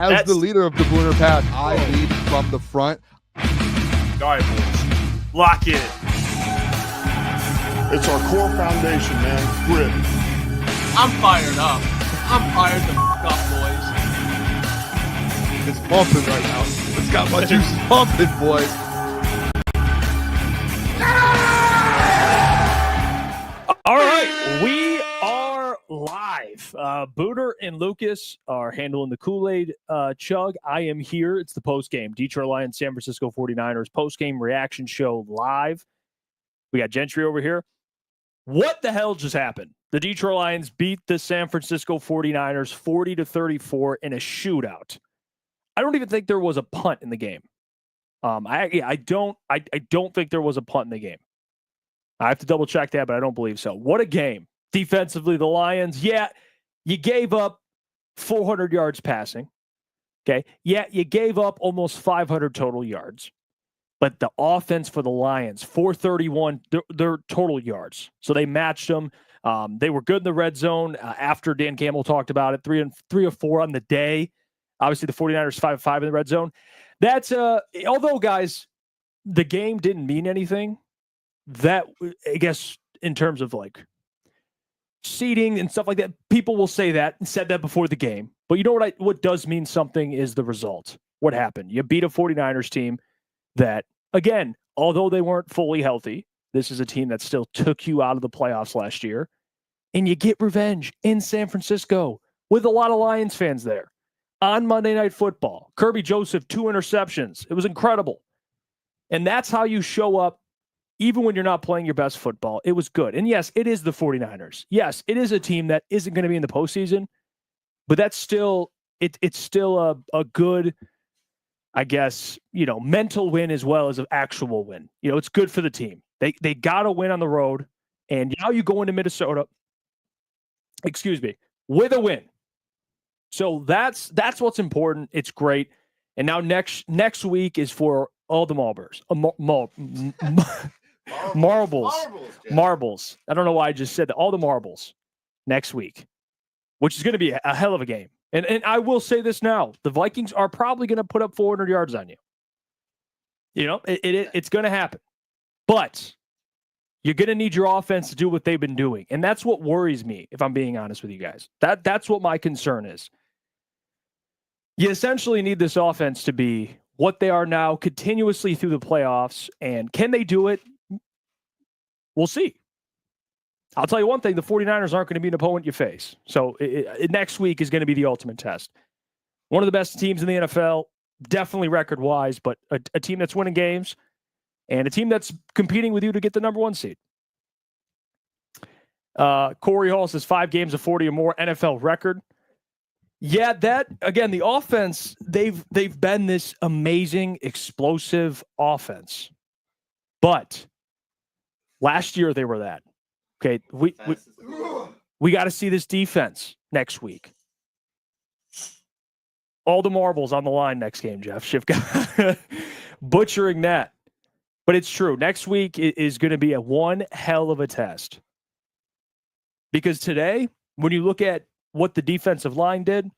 As the leader of the Booner Pack, I lead from the front. All right, boys. Lock in. It's our core foundation, man. Grit. I'm fired up. I'm fired the f*** up, boys. It's pumping right now. It's got my juices pumping, boys. All right, we are live. Booner and Lucas are handling the Kool-Aid chug. I am here. It's the postgame. Detroit Lions, San Francisco 49ers postgame reaction show live. We got Gentry over here. What the hell just happened? The Detroit Lions beat the San Francisco 49ers 40-34 in a shootout. I don't even think there was a punt in the game. I don't think there was a punt in the game. I have to double check that, but I don't believe so. What a game. Defensively, the Lions, you gave up 400 yards passing. Okay. Yeah, you gave up almost 500 total yards. But the offense for the Lions, 431, their total yards. So they matched them. They were good in the red zone after Dan Campbell talked about it. 3 of 4 on the day. Obviously, the 49ers 5 of 5 in the red zone. That's although, guys, the game didn't mean anything. That, I guess, in terms of like seeding and stuff like that, people will say that and said that before the game. But you know what does mean something is the result. What happened? You beat a 49ers team that, again, although they weren't fully healthy, this is a team that still took you out of the playoffs last year. And you get revenge in San Francisco with a lot of Lions fans there on Monday Night Football. Kirby Joseph, 2 interceptions. It was incredible. And that's how you show up even when you're not playing your best football. It was good. And yes, it is the 49ers. Yes, it is a team that isn't going to be in the postseason, but that's still, it's still a good, I guess, mental win as well as an actual win. It's good for the team. They got to win on the road. And now you go into Minnesota, with a win. So that's what's important. It's great. And now next week is for all the Marbles. Marbles. I don't know why I just said that. All the marbles next week, which is going to be a hell of a game. And I will say this now. The Vikings are probably going to put up 400 yards on you. It's going to happen. But you're going to need your offense to do what they've been doing. And that's what worries me, if I'm being honest with you guys. That's what my concern is. You essentially need this offense to be what they are now continuously through the playoffs. And can they do it? We'll see. I'll tell you one thing. The 49ers aren't going to be an opponent you face. So next week is going to be the ultimate test. One of the best teams in the NFL, definitely record-wise, but a team that's winning games and a team that's competing with you to get the number 1 seed. Corey Hall says 5 games of 40 or more, NFL record. Yeah, that, again, the offense, they've been this amazing, explosive offense. But last year they were that. Okay, we got to see this defense next week. All the marbles on the line next game, Jeff. Schiff butchering that. But it's true. Next week is going to be a one hell of a test. Because today, when you look at what the defensive line did,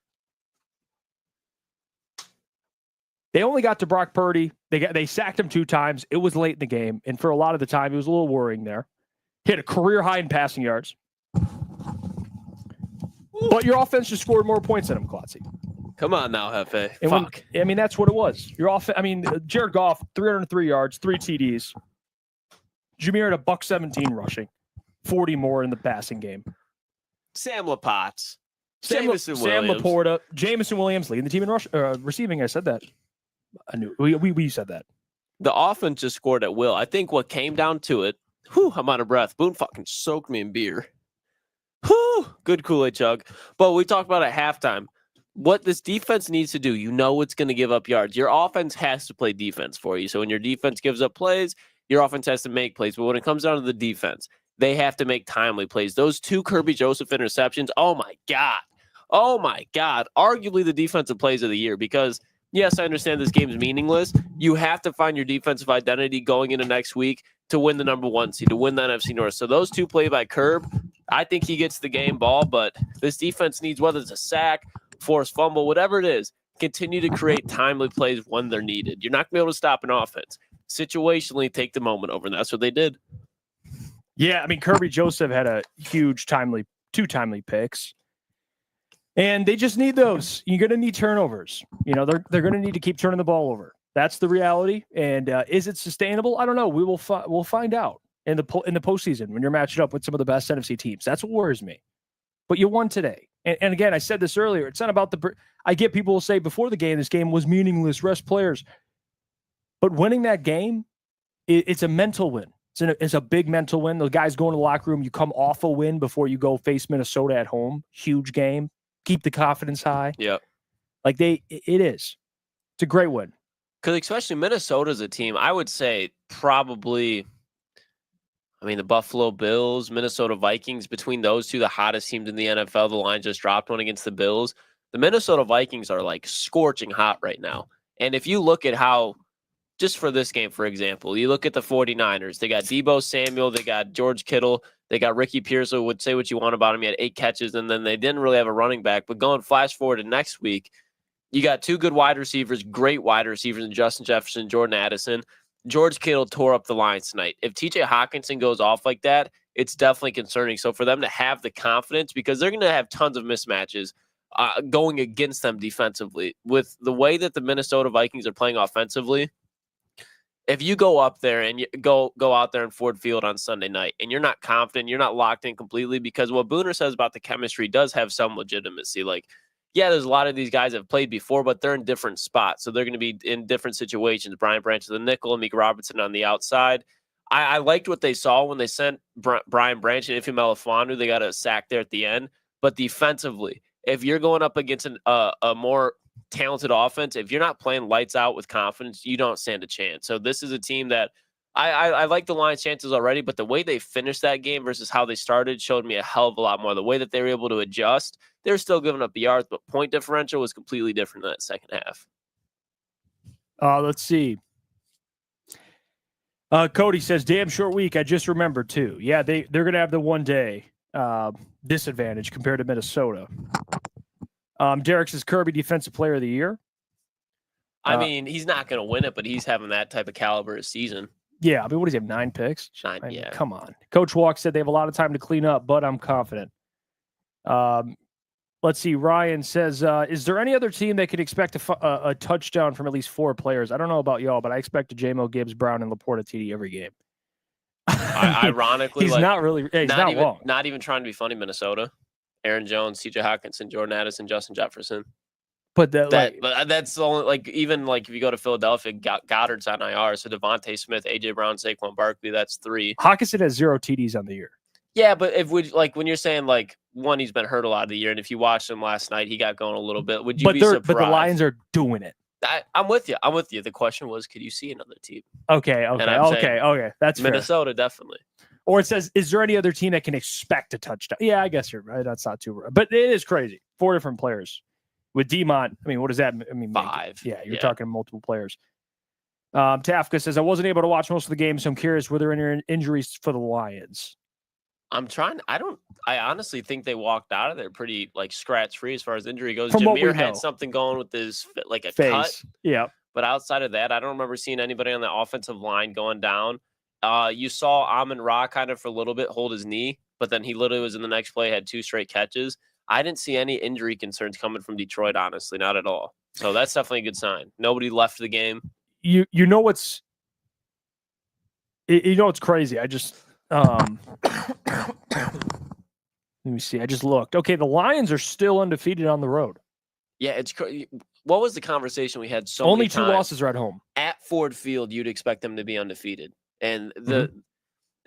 they only got to Brock Purdy. They sacked him 2 times. It was late in the game. And for a lot of the time, it was a little worrying there. Hit a career high in passing yards. But your offense just scored more points than him, Klotzy. Come on now, Hefe. Fuck. That's what it was. Jared Goff, 303 yards, 3 TDs. Jameer had $117 rushing, 40 more in the passing game. Sam Laporte. Sam Laporta, Jameson Williams leading the team in receiving. I said that. I knew we said that. The offense just scored at will. I think what came down to it, I'm out of breath. Boone fucking soaked me in beer. Good Kool-Aid chug. But we talked about at halftime. What this defense needs to do, it's going to give up yards. Your offense has to play defense for you. So when your defense gives up plays, your offense has to make plays. But when it comes down to the defense, they have to make timely plays. Those 2 Kirby Joseph interceptions, oh my God. Arguably the defensive plays of the year because, yes, I understand this game's meaningless. You have to find your defensive identity going into next week to win the number 1 seed, to win the NFC North. So those 2 play by Curb. I think he gets the game ball, but this defense needs, whether it's a sack, forced fumble, whatever it is, continue to create timely plays when they're needed. You're not going to be able to stop an offense. Situationally, take the moment over, and that's what they did. Yeah, I mean, Kirby Joseph had a huge two timely picks. And they just need those. You're going to need turnovers. They're going to need to keep turning the ball over. That's the reality. And is it sustainable? I don't know. We'll find out in the postseason when you're matched up with some of the best NFC teams. That's what worries me. But you won today. And again, I said this earlier. It's not about I get people will say before the game, this game was meaningless, rest players. But winning that game, it's a mental win. It's a big mental win. The guys go in the locker room. You come off a win before you go face Minnesota at home. Huge game. Keep the confidence high. Yep. It is. It's a great win. Because especially Minnesota's a team, I would say probably, the Buffalo Bills, Minnesota Vikings, between those two, the hottest teams in the NFL. The line just dropped one against the Bills. The Minnesota Vikings are like scorching hot right now. And if you look at how, just for this game, for example, you look at the 49ers, they got Deebo Samuel, they got George Kittle, they got Ricky Pearsall. Would say what you want about him. He had 8 catches, and then they didn't really have a running back. But going flash forward to next week, you got 2 good wide receivers, great wide receivers, in Justin Jefferson, Jordan Addison. George Kittle tore up the Lions tonight. If TJ Hawkinson goes off like that, it's definitely concerning. So for them to have the confidence, because they're going to have tons of mismatches going against them defensively. With the way that the Minnesota Vikings are playing offensively, if you go up there and you go out there in Ford Field on Sunday night and you're not confident, you're not locked in completely, because what Booner says about the chemistry does have some legitimacy. Like, yeah, there's a lot of these guys that have played before, but they're in different spots. So they're going to be in different situations. Brian Branch of the nickel, Meek Robertson on the outside. I liked what they saw when they sent Brian Branch and Ifeanyi Melifonwu. They got a sack there at the end. But defensively, if you're going up against a more talented offense, if you're not playing lights out with confidence, you don't stand a chance. So this is a team that I like the Lions' chances already, but the way they finished that game versus how they started showed me a hell of a lot more. The way that they were able to adjust, they're still giving up the yards, but point differential was completely different in that second half. Let's see. Cody says, damn short week. I just remembered too. Yeah, they're going to have the 1 day disadvantage compared to Minnesota. Derek says Kirby Defensive Player of the Year. He's not going to win it, but he's having that type of caliber of season. Yeah, what does he have, 9 picks? 9, yeah. Come on. Coach Walk said they have a lot of time to clean up, but I'm confident. Let's see. Ryan says, is there any other team that could expect a touchdown from at least 4 players? I don't know about y'all, but I expect a J-Mo, Gibbs, Brown, and Laporta TD every game. Ironically, he's not really. He's not wrong. Not even trying to be funny. Minnesota, Aaron Jones, TJ Hawkinson, Jordan Addison, Justin Jefferson. But that's only even if you go to Philadelphia, Goddard's on IR. So Devontae Smith, AJ Brown, Saquon Barkley, that's 3. Hawkinson has 0 TDs on the year. Yeah, but when you're saying one, he's been hurt a lot of the year, and if you watched him last night, he got going a little bit. Would you be surprised? But the Lions are doing it. I'm with you. The question was, could you see another team? Okay. That's Minnesota, fair. Definitely. Or it says, is there any other team that can expect a touchdown? Yeah, I guess you're right. That's not too right. But it is crazy. 4 different players. With Demont, what does that mean? 5. You're talking multiple players. Tafka says, I wasn't able to watch most of the game, so I'm curious, were there any injuries for the Lions? I honestly think they walked out of there pretty scratch-free as far as injury goes. From Jameer had something going with his a face. Cut. Yeah. But outside of that, I don't remember seeing anybody on the offensive line going down. You saw Amon-Ra kind of for a little bit hold his knee, but then he literally was in the next play, had 2 straight catches. I didn't see any injury concerns coming from Detroit, honestly, not at all. So that's definitely a good sign. Nobody left the game. You know what's crazy. I just let me see. I just looked. Okay, the Lions are still undefeated on the road. Yeah, it's crazy. What was the conversation we had? Only 2 losses are at home. At Ford Field, you'd expect them to be undefeated. And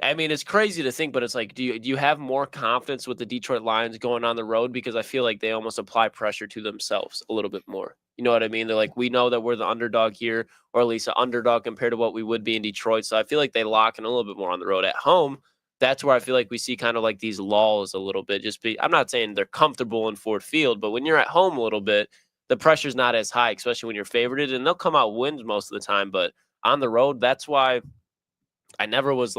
it's crazy to think, but it's do you have more confidence with the Detroit Lions going on the road? Because I feel like they almost apply pressure to themselves a little bit more. You know what I mean? They're we know that we're the underdog here, or at least an underdog compared to what we would be in Detroit. So I feel like they lock in a little bit more on the road. At home, that's where I feel like we see kind of these lulls a little bit. I'm not saying they're comfortable in Ford Field, but when you're at home a little bit, the pressure's not as high, especially when you're favorited, and they'll come out wins most of the time. But on the road, that's why I never was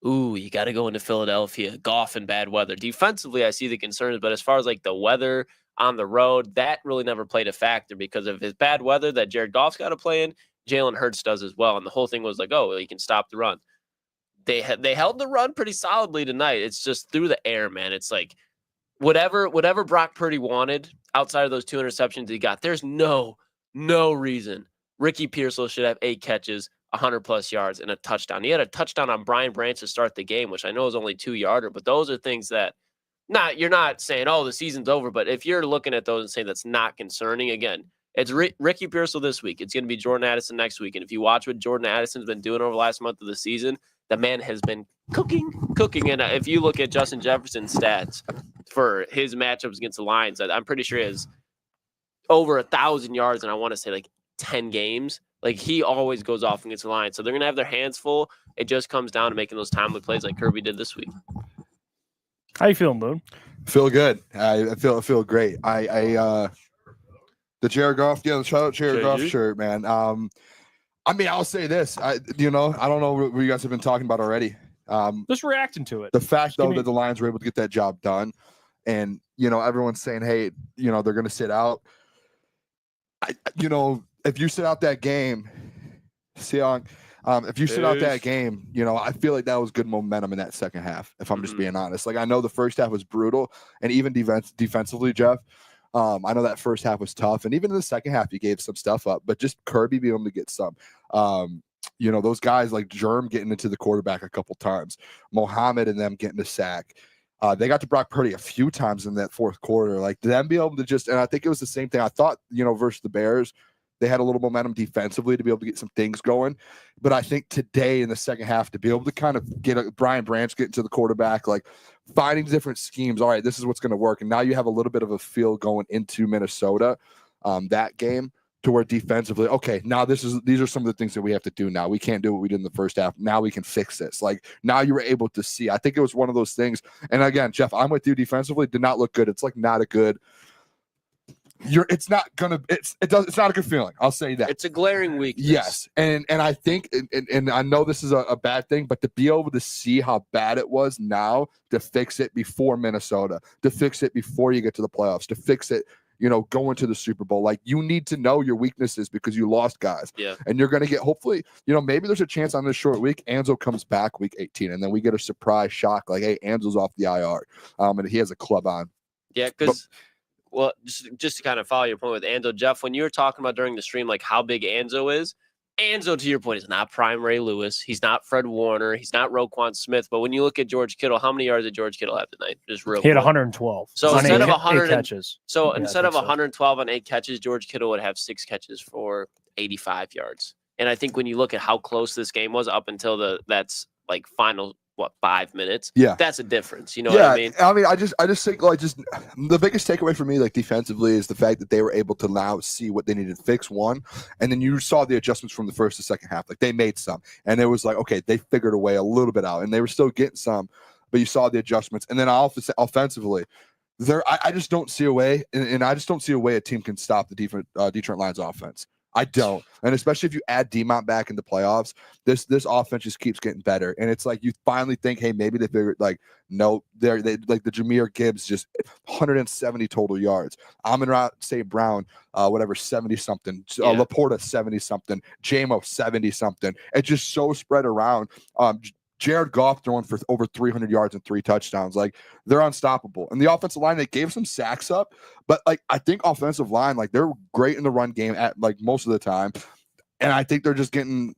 ooh, you got to go into Philadelphia, Goff and bad weather. Defensively, I see the concerns, but as far as the weather, on the road. That really never played a factor because of his bad weather that Jared Goff's got to play in. Jalen Hurts does as well. And the whole thing was like, oh, well, he can stop the run. They held the run pretty solidly tonight. It's just through the air, man. It's like whatever Brock Purdy wanted outside of those 2 interceptions he got, there's no reason Ricky Pearsall should have 8 catches, 100+ yards, and a touchdown. He had a touchdown on Brian Branch to start the game, which I know is only 2-yarder, but those are things that you're not saying, oh, the season's over. But if you're looking at those and saying that's not concerning, again, it's Ricky Pearsall this week. It's going to be Jordan Addison next week. And if you watch what Jordan Addison's been doing over the last month of the season, the man has been cooking. And if you look at Justin Jefferson's stats for his matchups against the Lions, I'm pretty sure he has over 1,000 yards, and I want to say like 10 games. Like, he always goes off against the Lions. So they're going to have their hands full. It just comes down to making those timely plays like Kirby did this week. How you feeling, Boone? Feel good. I feel great. The Jared Goff, the shout out Jared Goff shirt, man. I mean, I'll say this. I don't know what you guys have been talking about already. Just reacting to it. The fact, though, that the Lions were able to get that job done, and everyone's saying, hey, they're going to sit out. If you sit out that game, if you sit out that game, I feel like that was good momentum in that second half, if I'm just being honest. Like, I know the first half was brutal, and even defensively, Jeff, I know that first half was tough, and even in the second half, he gave some stuff up, but just Kirby being able to get some. Those guys like Germ getting into the quarterback a couple times, Mohammed and them getting a sack. They got to Brock Purdy a few times in that fourth quarter. Like, them be able to and I think it was the same thing. I thought, versus the Bears, they had a little momentum defensively to be able to get some things going. But I think today in the second half, to be able to kind of get Brian Branch getting to the quarterback, like finding different schemes. All right, this is what's going to work. And now you have a little bit of a feel going into Minnesota, that game, to where defensively, okay, now these are some of the things that we have to do now. We can't do what we did in the first half. Now we can fix this. Like, now you were able to see. I think it was one of those things. And again, Jeff, I'm with you defensively. Did not look good. It's like not a good. It's not a good feeling. I'll say that. It's a glaring weakness. Yes. And I think, and I know this is a bad thing, but to be able to see how bad it was now, to fix it before Minnesota, to fix it before you get to the playoffs, to fix it, going to the Super Bowl. Like, you need to know your weaknesses because you lost guys. Yeah. And you're going to get, hopefully, maybe there's a chance on this short week, Anzo comes back week 18, and then we get a surprise shock like, hey, Anzo's off the IR, and he has a club on. Yeah, because well, just to kind of follow your point with Anzo, Jeff, when you were talking about during the stream, like how big Anzo is, Anzo, to your point, is not prime Ray Lewis. He's not Fred Warner. He's not Roquan Smith. But when you look at George Kittle, how many yards did George Kittle have tonight? Just real. He had 112. So instead of 100 catches. So instead of 112 on 8 catches, George Kittle would have 6 catches for 85 yards. And I think when you look at how close this game was up until that's like final 5 minutes. Yeah, that's a difference. You know what I mean? I just think like just the biggest takeaway for me, like defensively, is the fact that they were able to now see what they needed to fix, one, and then you saw the adjustments from the first to second half. Like, they made some, and it was like, okay, they figured a way a little bit out, and they were still getting some, but you saw the adjustments. And then offensively, I just don't see a way, and I just don't see a way a team can stop the Detroit Lions offense. I don't. And especially if you add D-Mont back in the playoffs, this offense just keeps getting better. And it's like you finally think, hey, maybe they figured, like, no, they like the Jahmyr Gibbs, just 170 total yards. Amon St. Brown, 70-something. Laporta, 70-something. JMO, 70-something. It's just so spread around. Jared Goff throwing for over 300 yards and 3 touchdowns. Like, they're unstoppable. And the offensive line, they gave some sacks up, but like, I think offensive line, like, they're great in the run game at like most of the time. And I think they're just getting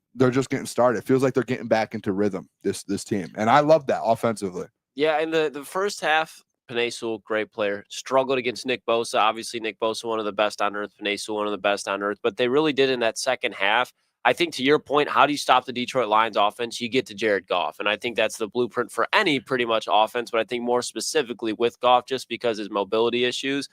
started. It feels like they're getting back into rhythm, this team. And I love that offensively. Yeah. And the first half, Penei Sewell, great player, struggled against Nick Bosa. Obviously, Nick Bosa, one of the best on earth. Penei Sewell, one of the best on earth. But they really did in that second half. I think, to your point, how do you stop the Detroit Lions offense? You get to Jared Goff. And I think that's the blueprint for any pretty much offense, but I think more specifically with Goff, just because his mobility issues.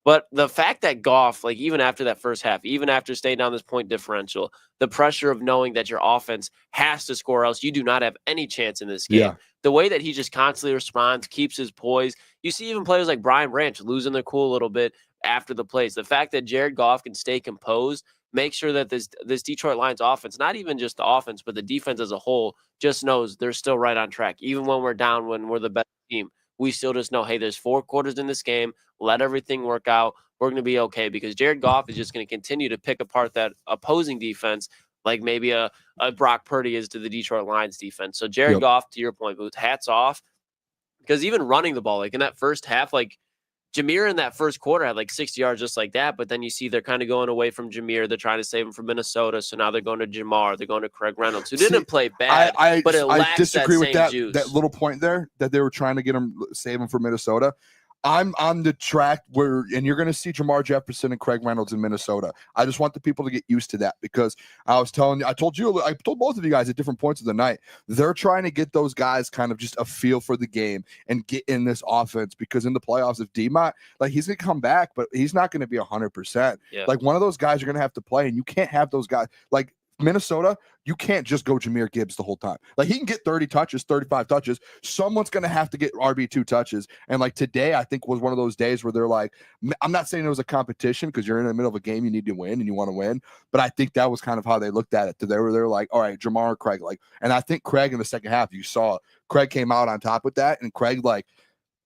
But the fact that Goff, like, even after that first half, even after staying down this point differential, the pressure of knowing that your offense has to score, else you do not have any chance in this game. Yeah. The way that he just constantly responds, keeps his poise. You see even players like Brian Branch losing their cool a little bit after the plays. The fact that Jared Goff can stay composed, make sure that this Detroit Lions offense, not even just the offense, but the defense as a whole, just knows they're still right on track. Even when we're down, when we're the best team, we still just know, hey, there's 4 quarters in this game. let everything work out. We're going to be okay because Jared Goff is just going to continue to pick apart that opposing defense like maybe a Brock Purdy is to the Detroit Lions defense. So Jared Goff, to your point, Booth, hats off. Because even running the ball, like in that first half, like Jameer in that first quarter had like 60 yards just like that. But then you see they're kind of going away from Jameer. They're trying to save him from Minnesota. So now they're going to Jamar. They're going to Craig Reynolds, who didn't play bad, but it lacks disagree that with same juice. That little point there that they were trying to get him, save him for Minnesota. I'm on the track where, and you're going to see Jamar Jefferson and Craig Reynolds in Minnesota. I just want the people to get used to that because I told both of you guys at different points of the night, they're trying to get those guys kind of just a feel for the game and get in this offense because in the playoffs, if D-Mott, like he's going to come back, but he's not going to be 100%. Yeah. Like one of those guys you're going to have to play and you can't have those guys like Minnesota, you can't just go Jahmyr Gibbs the whole time. Like he can get 30 touches, 35 touches. Someone's going to have to get RB2 touches. And like today, I think was one of those days where they're like, I'm not saying it was a competition because you're in the middle of a game, you need to win and you want to win. But I think that was kind of how they looked at it. They're like, all right, Jamar or Craig. Like, and I think Craig in the second half, you saw Craig came out on top with that. And Craig, like,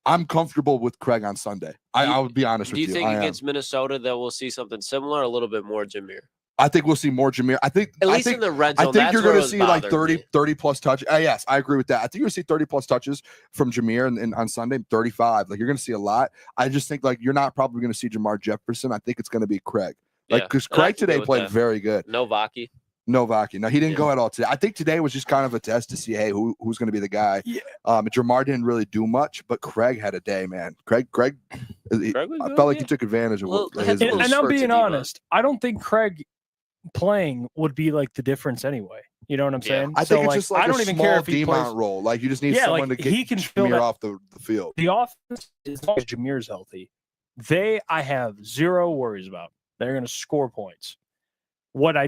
I'm comfortable with Craig on Sunday. I would be honest with you. Do you think against Minnesota that we'll see something similar, a little bit more Jameer? I think we'll see more Jameer. I think in the red zone. I think you're going to see like 30 plus touches. Yes, I agree with that. I think you're going to see 30 plus touches from Jameer and on Sunday, 35. Like you're going to see a lot. I just think like you're not probably going to see Jamar Jefferson. I think it's going to be Craig. Like because Craig today played very good. No Vaki. No, he didn't go at all today. I think today was just kind of a test to see, hey, who's going to be the guy. Yeah. Jamar didn't really do much, but Craig had a day, man. Craig I felt like he took advantage of his. And I'm being honest. I don't think Craig playing would be like the difference anyway. You know what I'm saying? I think it's just like I don't even care if he plays role. Like you just need someone to get Jameer off the field. The offense, as long as Jameer's healthy, I have zero worries about. They're going to score points. What I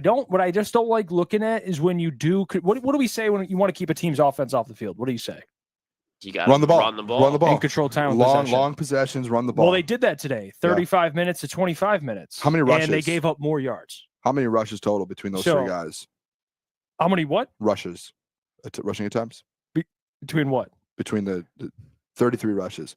just don't like looking at is when you do. What do we say when you want to keep a team's offense off the field? What do you say? You got to run the ball, and control time. Long possessions, run the ball. Well, they did that today. 35 minutes to 25 minutes. How many rushes? And they gave up more yards. How many rushes total between those three guys? How many what? Rushes. Rushing attempts? Between what? Between the 33 rushes.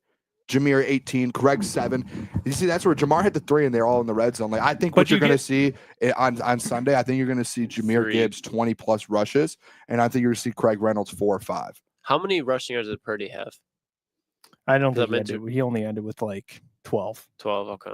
Jameer 18, Craig 7. You see, that's where Jamar hit the 3, and they're all in the red zone. Like I think what you're going to see on Sunday, I think you're going to see Jahmyr Gibbs 20 plus rushes, and I think you're going to see Craig Reynolds 4 or 5. How many rushing yards did Purdy have? I don't think he only ended with like 12. 12, okay.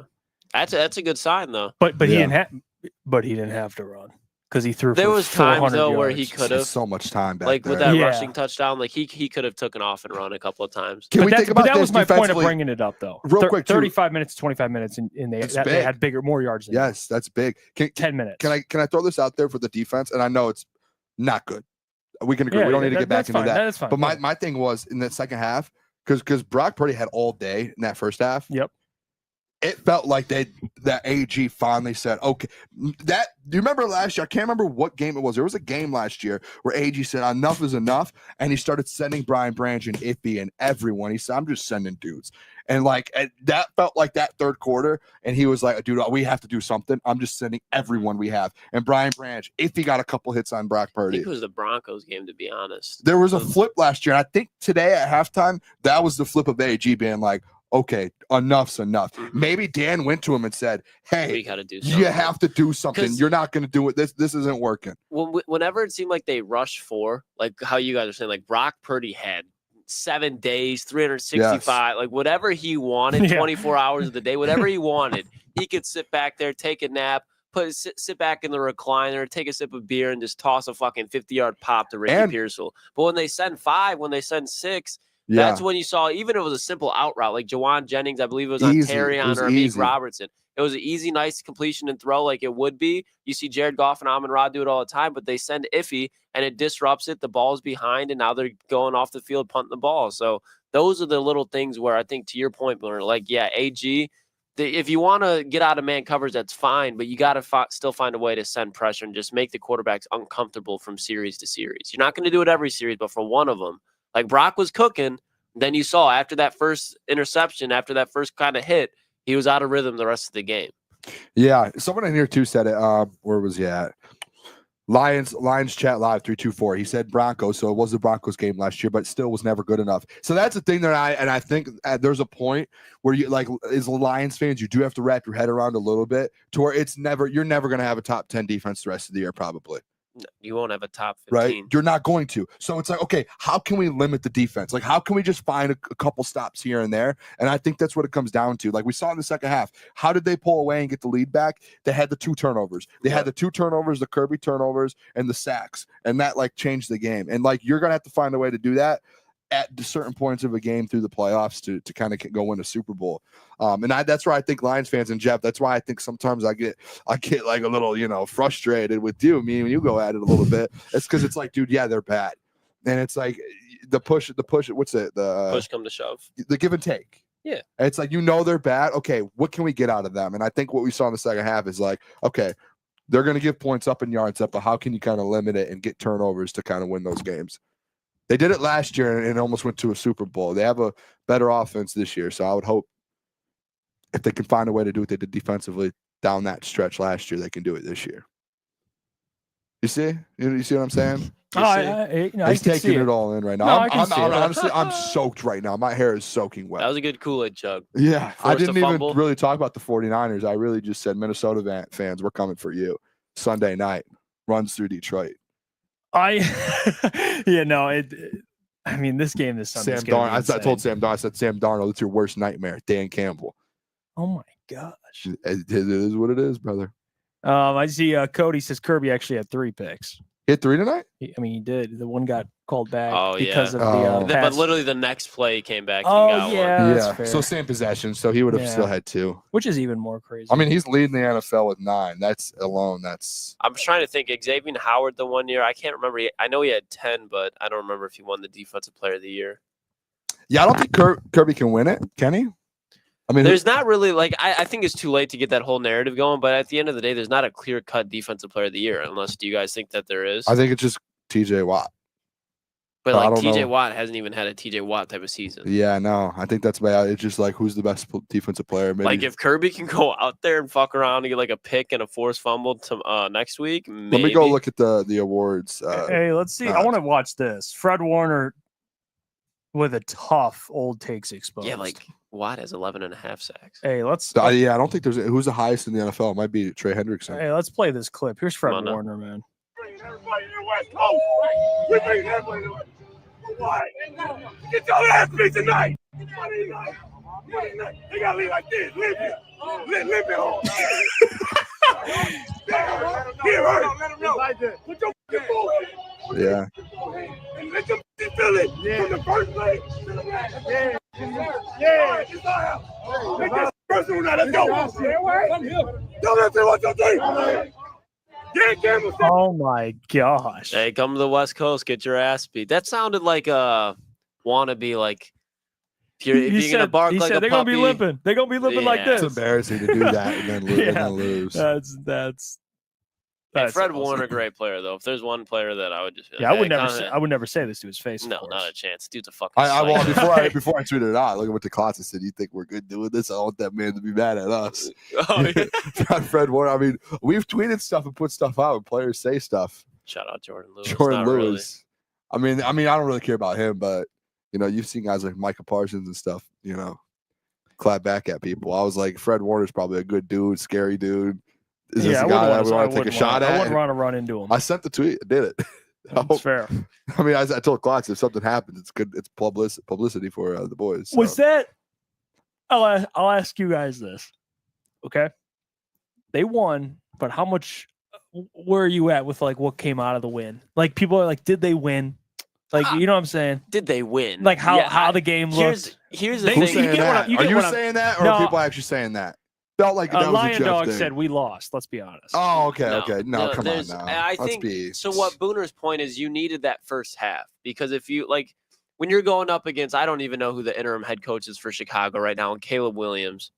That's a good sign though. But he didn't have to run. Because he threw. There was times though where he could have so much time back like there. with that rushing touchdown, like he could have taken off and run a couple of times. Can we think about that was my point of bringing it up though. Real quick, 35 minutes, 25 minutes, and they had more yards. Than yes, that's big. 10 minutes. Can I throw this out there for the defense? And I know it's not good. We can agree. We don't need to get back into that. That's fine. But my thing was in that second half because Brock Purdy had all day in that first half. Yep. It felt like that AG finally said, okay, do you remember last year? I can't remember what game it was. There was a game last year where AG said, enough is enough. And he started sending Brian Branch and Iffy and everyone. He said, I'm just sending dudes. And like, that felt like that third quarter. And he was like, dude, we have to do something. I'm just sending everyone we have. And Brian Branch, Iffy got a couple hits on Brock Purdy. I think it was the Broncos game, to be honest. There was a flip last year. And I think today at halftime, that was the flip of AG being like, okay, enough's enough. Maybe Dan went to him and said, hey, we gotta do something. You have to do something. You're not going to do it. This isn't working. Whenever it seemed like they rushed 4, like how you guys are saying, like Brock Purdy had 7 days, 365, like whatever he wanted, 24 hours of the day, whatever he wanted, he could sit back there, take a nap, sit back in the recliner, take a sip of beer, and just toss a fucking 50-yard pop to Ricky Pearsall. But when they send 5, when they send 6, that's when you saw, even if it was a simple out route, like Jawan Jennings, I believe it was on Terrion or Amik Robertson. It was an easy, nice completion and throw like it would be. You see Jared Goff and Amon-Ra do it all the time, but they send Iffy and it disrupts it. The ball's behind, and now they're going off the field punting the ball. So those are the little things where I think, to your point, Booner, like, AG, if you want to get out of man coverage, that's fine, but you got to still find a way to send pressure and just make the quarterbacks uncomfortable from series to series. You're not going to do it every series, but for one of them, like Brock was cooking. Then you saw after that first interception, after that first kind of hit, he was out of rhythm the rest of the game. Yeah. Someone in here too said it. Where was he at? Lions chat live 324. He said Broncos, so it was the Broncos game last year, but still was never good enough. So that's the thing that I think there's a point where you like as Lions fans, you do have to wrap your head around a little bit to where you're never going to have a top 10 defense the rest of the year, probably. You won't have a top 15. Right? You're not going to. So it's like, okay, how can we limit the defense? Like, how can we just find a couple stops here and there? And I think that's what it comes down to. Like we saw in the second half, how did they pull away and get the lead back? They had the 2 turnovers. They had the 2 turnovers, the Kirby turnovers, and the sacks. And that like changed the game. And like you're going to have to find a way to do that at certain points of a game through the playoffs to kind of go win a Super Bowl. And that's where I think Lions fans and Jeff, that's why I think sometimes I get like a little, frustrated with you. Me and you go at it a little bit. It's because it's like, dude, yeah, they're bad. And it's like the push, what's it? The push come to shove. The give and take. Yeah. And it's like, they're bad. Okay, what can we get out of them? And I think what we saw in the second half is like, okay, they're going to give points up and yards up, but how can you kind of limit it and get turnovers to kind of win those games? They did it last year and almost went to a Super Bowl. They have a better offense this year, so I would hope if they can find a way to do what they did defensively down that stretch last year, they can do it this year. You see? You see what I'm saying? He's taking it all in right now. Honestly, I'm soaked right now. My hair is soaking wet. That was a good Kool-Aid chug. Yeah, I didn't even really talk about the 49ers. I really just said, Minnesota fans, we're coming for you. Sunday night runs through Detroit. I mean, this game this Sunday. Sam Darnold. I told Sam Darnold. I said, Sam Darnold, it's your worst nightmare. Dan Campbell. Oh my gosh. It is what it is, brother. I see. Cody says Kirby actually had 3 picks. He had 3 tonight? I mean, he did. The one got called back because of the but literally the next play came back. That's fair. So same possession. So he would have still had 2, which is even more crazy. I mean, he's leading the NFL with 9. That's. I'm trying to think. Xavier Howard, the one year, I can't remember. I know he had 10, but I don't remember if he won the Defensive Player of the Year. Yeah, I don't think Kirby can win it. Can he? I mean, there's not really I think it's too late to get that whole narrative going. But at the end of the day, there's not a clear-cut Defensive Player of the Year. Unless, do you guys think that there is? I think it's just T.J. Watt. But T.J. Watt hasn't even had a T.J. Watt type of season. Yeah, no, I think that's bad. It's just like who's the best defensive player. Maybe. Like if Kirby can go out there and fuck around and get like a pick and a forced fumble to next week. Maybe. Let me go look at the awards. Hey, let's see. I want to watch this. Fred Warner with a tough old takes exposed. Yeah, like Watt has 11.5 sacks. Hey, let's. I don't think there's who's the highest in the NFL. It might be Trey Hendrickson. Hey, let's play this clip. Here's Fred Warner, man. Everybody in the West Coast. We bring everybody in the West Coast. Why? Get your ass beat tonight. Monday night. They gotta leave like this. Leave it. Leave it home. Here, let them know. Put your fucking bullshit. Yeah. And let them feel it from the first play to the last. Yeah. It's all out. Make this personal now. Let's go. Don't let them watch your team. Oh my gosh! Hey, come to the West Coast, get your ass beat. That sounded like a wannabe. Like if you're gonna bark like a they're puppy, gonna be limping. They're gonna be limping like this. It's embarrassing to do that and then lose. That's Fred awesome. Warner, great player though. If there's one player that I would just I would never say this to his face. No, not a chance. Dude's a fucking. Before I tweeted it out, look at what the Klotz said. You think we're good doing this? I want that man to be mad at us. Oh, yeah. Fred Warner. I mean, we've tweeted stuff and put stuff out, and players say stuff. Shout out Jordan Lewis. Jordan Lewis. Really. I mean, I don't really care about him, but you've seen guys like Micah Parsons and stuff. Clap back at people. I was like, Fred Warner's probably a good dude, scary dude. Is this a guy that we want to take a shot at? I wouldn't want to run into him. I sent the tweet. I did it. That's fair. I mean, I told Klotz if something happens, it's good. It's publicity for the boys. So. Was that? I'll ask you guys this. Okay. They won, but how much? Where are you at with like what came out of the win? Like people are like, did they win? Like you know what I'm saying? Did they win? Like how the game looked. Here's the Who's thing. saying that? Are you saying that, or are people actually saying that? Felt like that was Lion a Jeff Dog thing. said we lost. Let's be honest. Oh, okay. No, come on now. I think so. What Booner's point is, you needed that first half because if you like when you're going up against, I don't even know who the interim head coach is for Chicago right now, and Caleb Williams,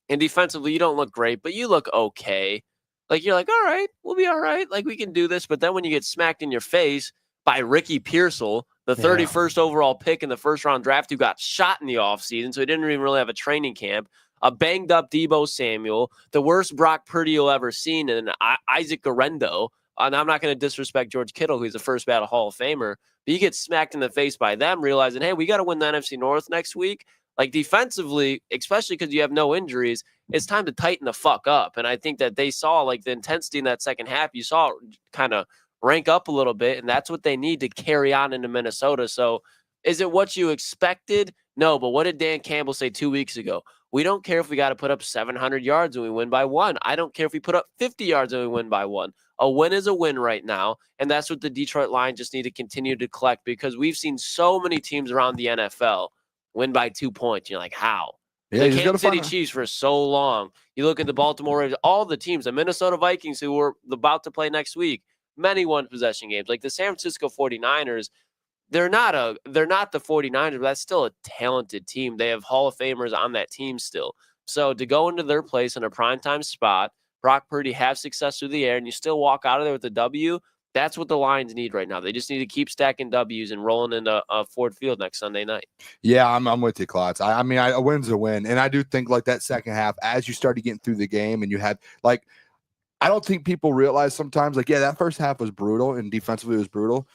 and defensively you don't look great, but you look okay. Like you're like, all right, we'll be all right. Like we can do this. But then when you get smacked in your face by Ricky Pearsall, the 31st overall pick in the first round draft, who got shot in the offseason, so he didn't even really have a training camp. A banged up Deebo Samuel, the worst Brock Purdy you'll ever seen, and Isaac Garendo, And I'm not going to disrespect George Kittle, who's a first ballot Hall of Famer, but you get smacked in the face by them realizing, hey, we got to win the NFC North next week. Like defensively, especially because you have no injuries, it's time to tighten the fuck up. And I think that they saw like the intensity in that second half. You saw it kind of rank up a little bit, and that's what they need to carry on into Minnesota. So is it what you expected? No, but what did Dan Campbell say 2 weeks ago? We don't care if we got to put up 700 yards and we win by 1. I don't care if we put up 50 yards and we win by 1. A win is a win right now, and that's what the Detroit Lions just need to continue to collect, because we've seen so many teams around the NFL win by 2 points. You're like, how? Yeah, The Kansas City Chiefs for so long. You look at the Baltimore Ravens, all the teams, the Minnesota Vikings who were about to play next week, many one-possession games. Like the San Francisco 49ers, they're not the 49ers, but that's still a talented team. They have Hall of Famers on that team still. So to go into their place in a primetime spot, Brock Purdy have success through the air, and you still walk out of there with a W, that's what the Lions need right now. They just need to keep stacking W's and rolling into Ford Field next Sunday night. Yeah, I'm with you, Klotz. I mean, a win's a win. And I do think like that second half, as you started getting through the game and you had like, I don't think people realize sometimes like, yeah, that first half was brutal and defensively it was brutal.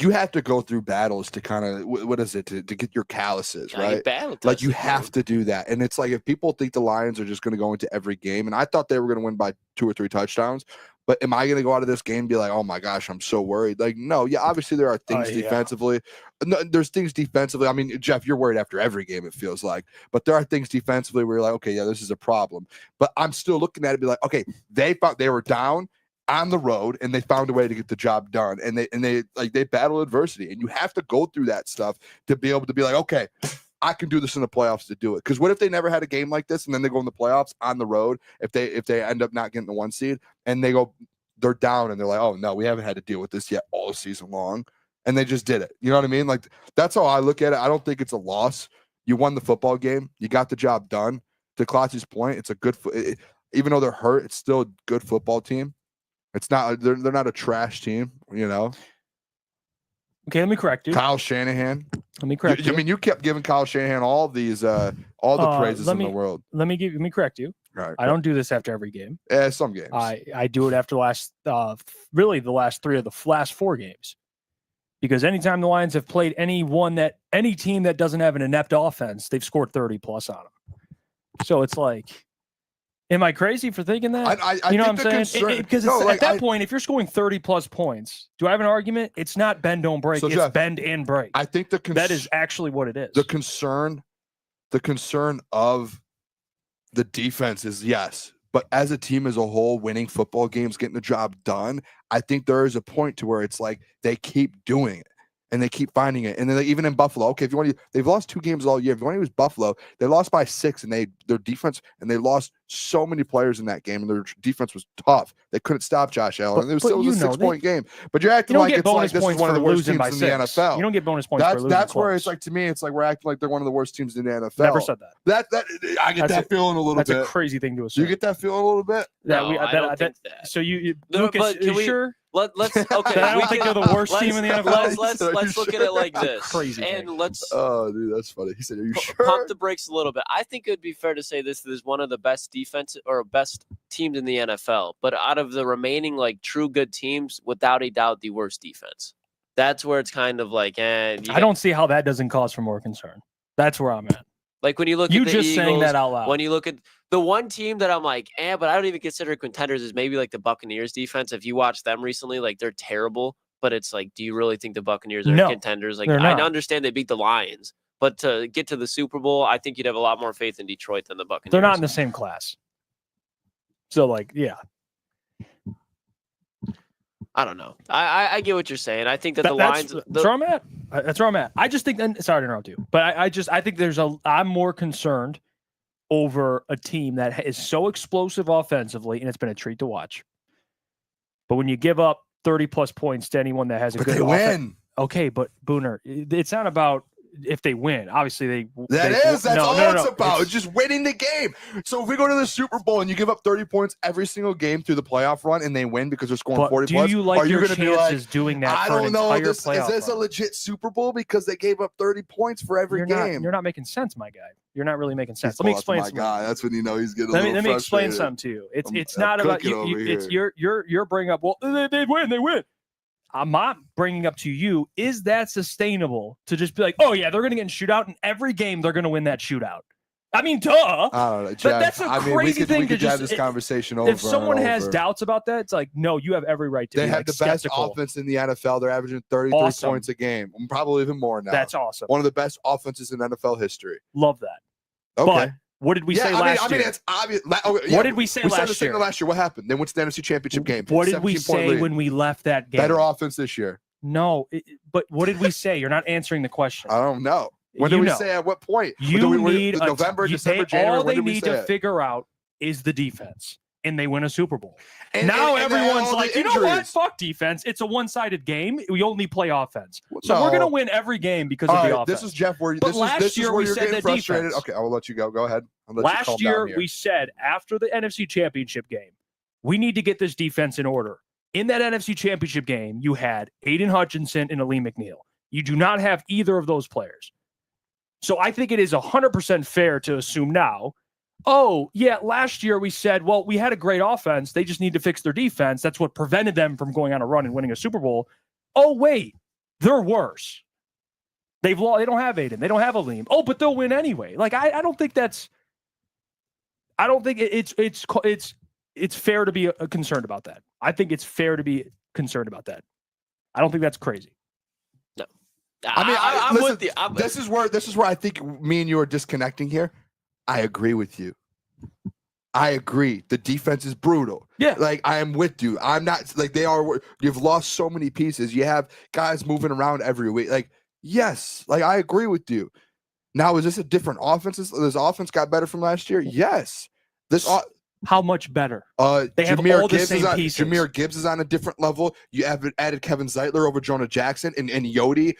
You have to go through battles to kind of, what is it, to get your calluses, right? Like you have to do that. And it's like, if people think the Lions are just going to go into every game, and I thought they were going to win by 2 or 3 touchdowns, but am I going to go out of this game and be like, oh my gosh, I'm so worried? Like, no, yeah, obviously there are things defensively. No, there's things defensively. I mean, Jeff, you're worried after every game, it feels like, but there are things defensively where you're like, okay, yeah, this is a problem. But I'm still looking at it and be like, okay, they were down on the road and they found a way to get the job done, and they battle adversity, and you have to go through that stuff to be able to be like, okay, I can do this in the playoffs to do it. Because what if they never had a game like this and then they go in the playoffs on the road, if they end up not getting the 1 seed and they're down and they're like, oh no, we haven't had to deal with this yet all season long, and they just did it. You know what I mean? Like that's how I look at it. I don't think it's a loss. You won the football game. You got the job done. To Klotz's point, it's a good even though they're hurt, it's still a good football team. It's not they're not a trash team, you know. Okay, let me correct you. Kyle Shanahan. Let me correct you. I mean, you kept giving Kyle Shanahan all these all the praises in the world. Let me correct you. Right, I don't do this after every game. Some games. I do it after the last the last 4 games. Because anytime the Lions have played any team that doesn't have an inept offense, they've scored 30 plus on them. So it's like, am I crazy for thinking that? I you know think what I'm saying? Because at that point, if you're scoring 30 plus points, do I have an argument? It's not bend, don't break. So it's Jeff, bend and break. I think that is actually what it is. The concern of the defense is yes, but as a team as a whole, winning football games, getting the job done, I think there is a point to where it's like they keep doing it. And they keep finding it. And then even in Buffalo, okay, if you want to, they've lost 2 games all year. If you want to use Buffalo, they lost by 6, and their defense, and they lost so many players in that game, and their defense was tough. They couldn't stop Josh Allen. It was still a 6-point game. But you're acting like it's like this is one of the worst teams in the NFL. You don't get bonus points for losing. That's where it's like, to me, it's like we're acting like they're one of the worst teams in the NFL. Never said that. I get that feeling a little bit. That's a crazy thing to assume. You get that feeling a little bit? No, I don't think that. So Lucas, are you sure? Let's okay. I don't think they're the worst team in the NFL. Let's look at it like this. Crazy and thing. let's. Oh, dude, that's funny. He said, "Are you sure?" Pump the brakes a little bit. I think it would be fair to say this is one of the best defense or best teams in the NFL. But out of the remaining like true good teams, without a doubt, the worst defense. That's where it's kind of like, I don't see how that doesn't cause for more concern. That's where I'm at. Like when you look at the Eagles, saying that out loud. When you look at the one team that I'm like, but I don't even consider contenders is maybe like the Buccaneers defense. If you watch them recently, like they're terrible, but it's like, do you really think the Buccaneers are contenders? Like I understand they beat the Lions, but to get to the Super Bowl, I think you'd have a lot more faith in Detroit than the Buccaneers. They're not in the same class. So like, yeah. I don't know. I get what you're saying. I think that the Lions. That's where I'm at. That's where I'm at. I just think. Sorry to interrupt you, but I think I'm more concerned over a team that is so explosive offensively, and it's been a treat to watch. But when you give up 30 plus points to anyone that has a good win. Okay, but Booner, it's not about if they win. Obviously, that's all it's about. It's just winning the game. So if we go to the Super Bowl and you give up 30 points every single game through the playoff run and they win because they're scoring 40 plus, do you like your chances doing that? I don't know. Is this a legit Super Bowl because they gave up 30 points for every game? You're not making sense, my guy. You're not really making sense. He's Let me pulling explain up some. my guy. That's when you know he's getting a Let little me explain frustrated. something to you. It's I'm not about cooking you. over It's here. you're bringing up. Well, they win. I'm not bringing up to you. Is that sustainable to just be like, oh yeah, they're going to get in shootout, and every game they're going to win that shootout? I mean, duh. I don't know, But Jeff. that's a I mean, crazy thing we to could have just. this conversation over. If someone and has over. doubts about that, it's like, no, you have every right to. They be have like the best skeptical. offense in the NFL. They're averaging 33 Awesome. points a game, probably even more now. That's awesome. One of the best offenses in NFL history. Love that. Okay. But what did we say last year? it's obvious. What did we say We said the last same year? last year. What happened? They went to the NFC Championship game. What did we 17-point say lead. when we left that game? Better offense this year? No, but what did we say? You're not answering the question. I don't know. When You did we know. say at what point? You need November, December, January. All When they did we need say to it? figure out is the defense, and they win a Super Bowl. And now they had everyone's all the like, you know what? injuries. Fuck defense. It's a one-sided game. We only play offense, so No. we're gonna win every game because All of the right, offense. this is Jeff. Where But this last is year where we you're said getting that frustrated. defense. Okay, I will let you go. Go ahead. I'll let you calm Last year down we said after the NFC Championship game, we need to get this defense in order. In that NFC Championship game, you had Aiden Hutchinson and Aleem McNeil. You do not have either of those players. So I think it is 100% fair to assume now, oh, yeah, last year we said, well, we had a great offense. They just need to fix their defense. That's what prevented them from going on a run and winning a Super Bowl. Oh, wait, they're worse. They don't have Aiden. They don't have Aleem. Oh, but they'll win anyway. Like, I don't think that's – I don't think it's fair to be concerned about that. I think it's fair to be concerned about that. I don't think that's crazy. I mean, I'm listen, with you. This is where I think me and you are disconnecting here. I agree with you. I agree. The defense is brutal. Yeah. Like, I am with you. I'm not like they are. You've lost so many pieces. You have guys moving around every week. Like, yes, like I agree with you. Now, is this a different offense? This offense got better from last year? Yes. How much better? They have Jahmyr all the Gibbs same is pieces. Jahmyr Gibbs is on a different level. You have added Kevin Zeitler over Jonah Jackson and Yodi.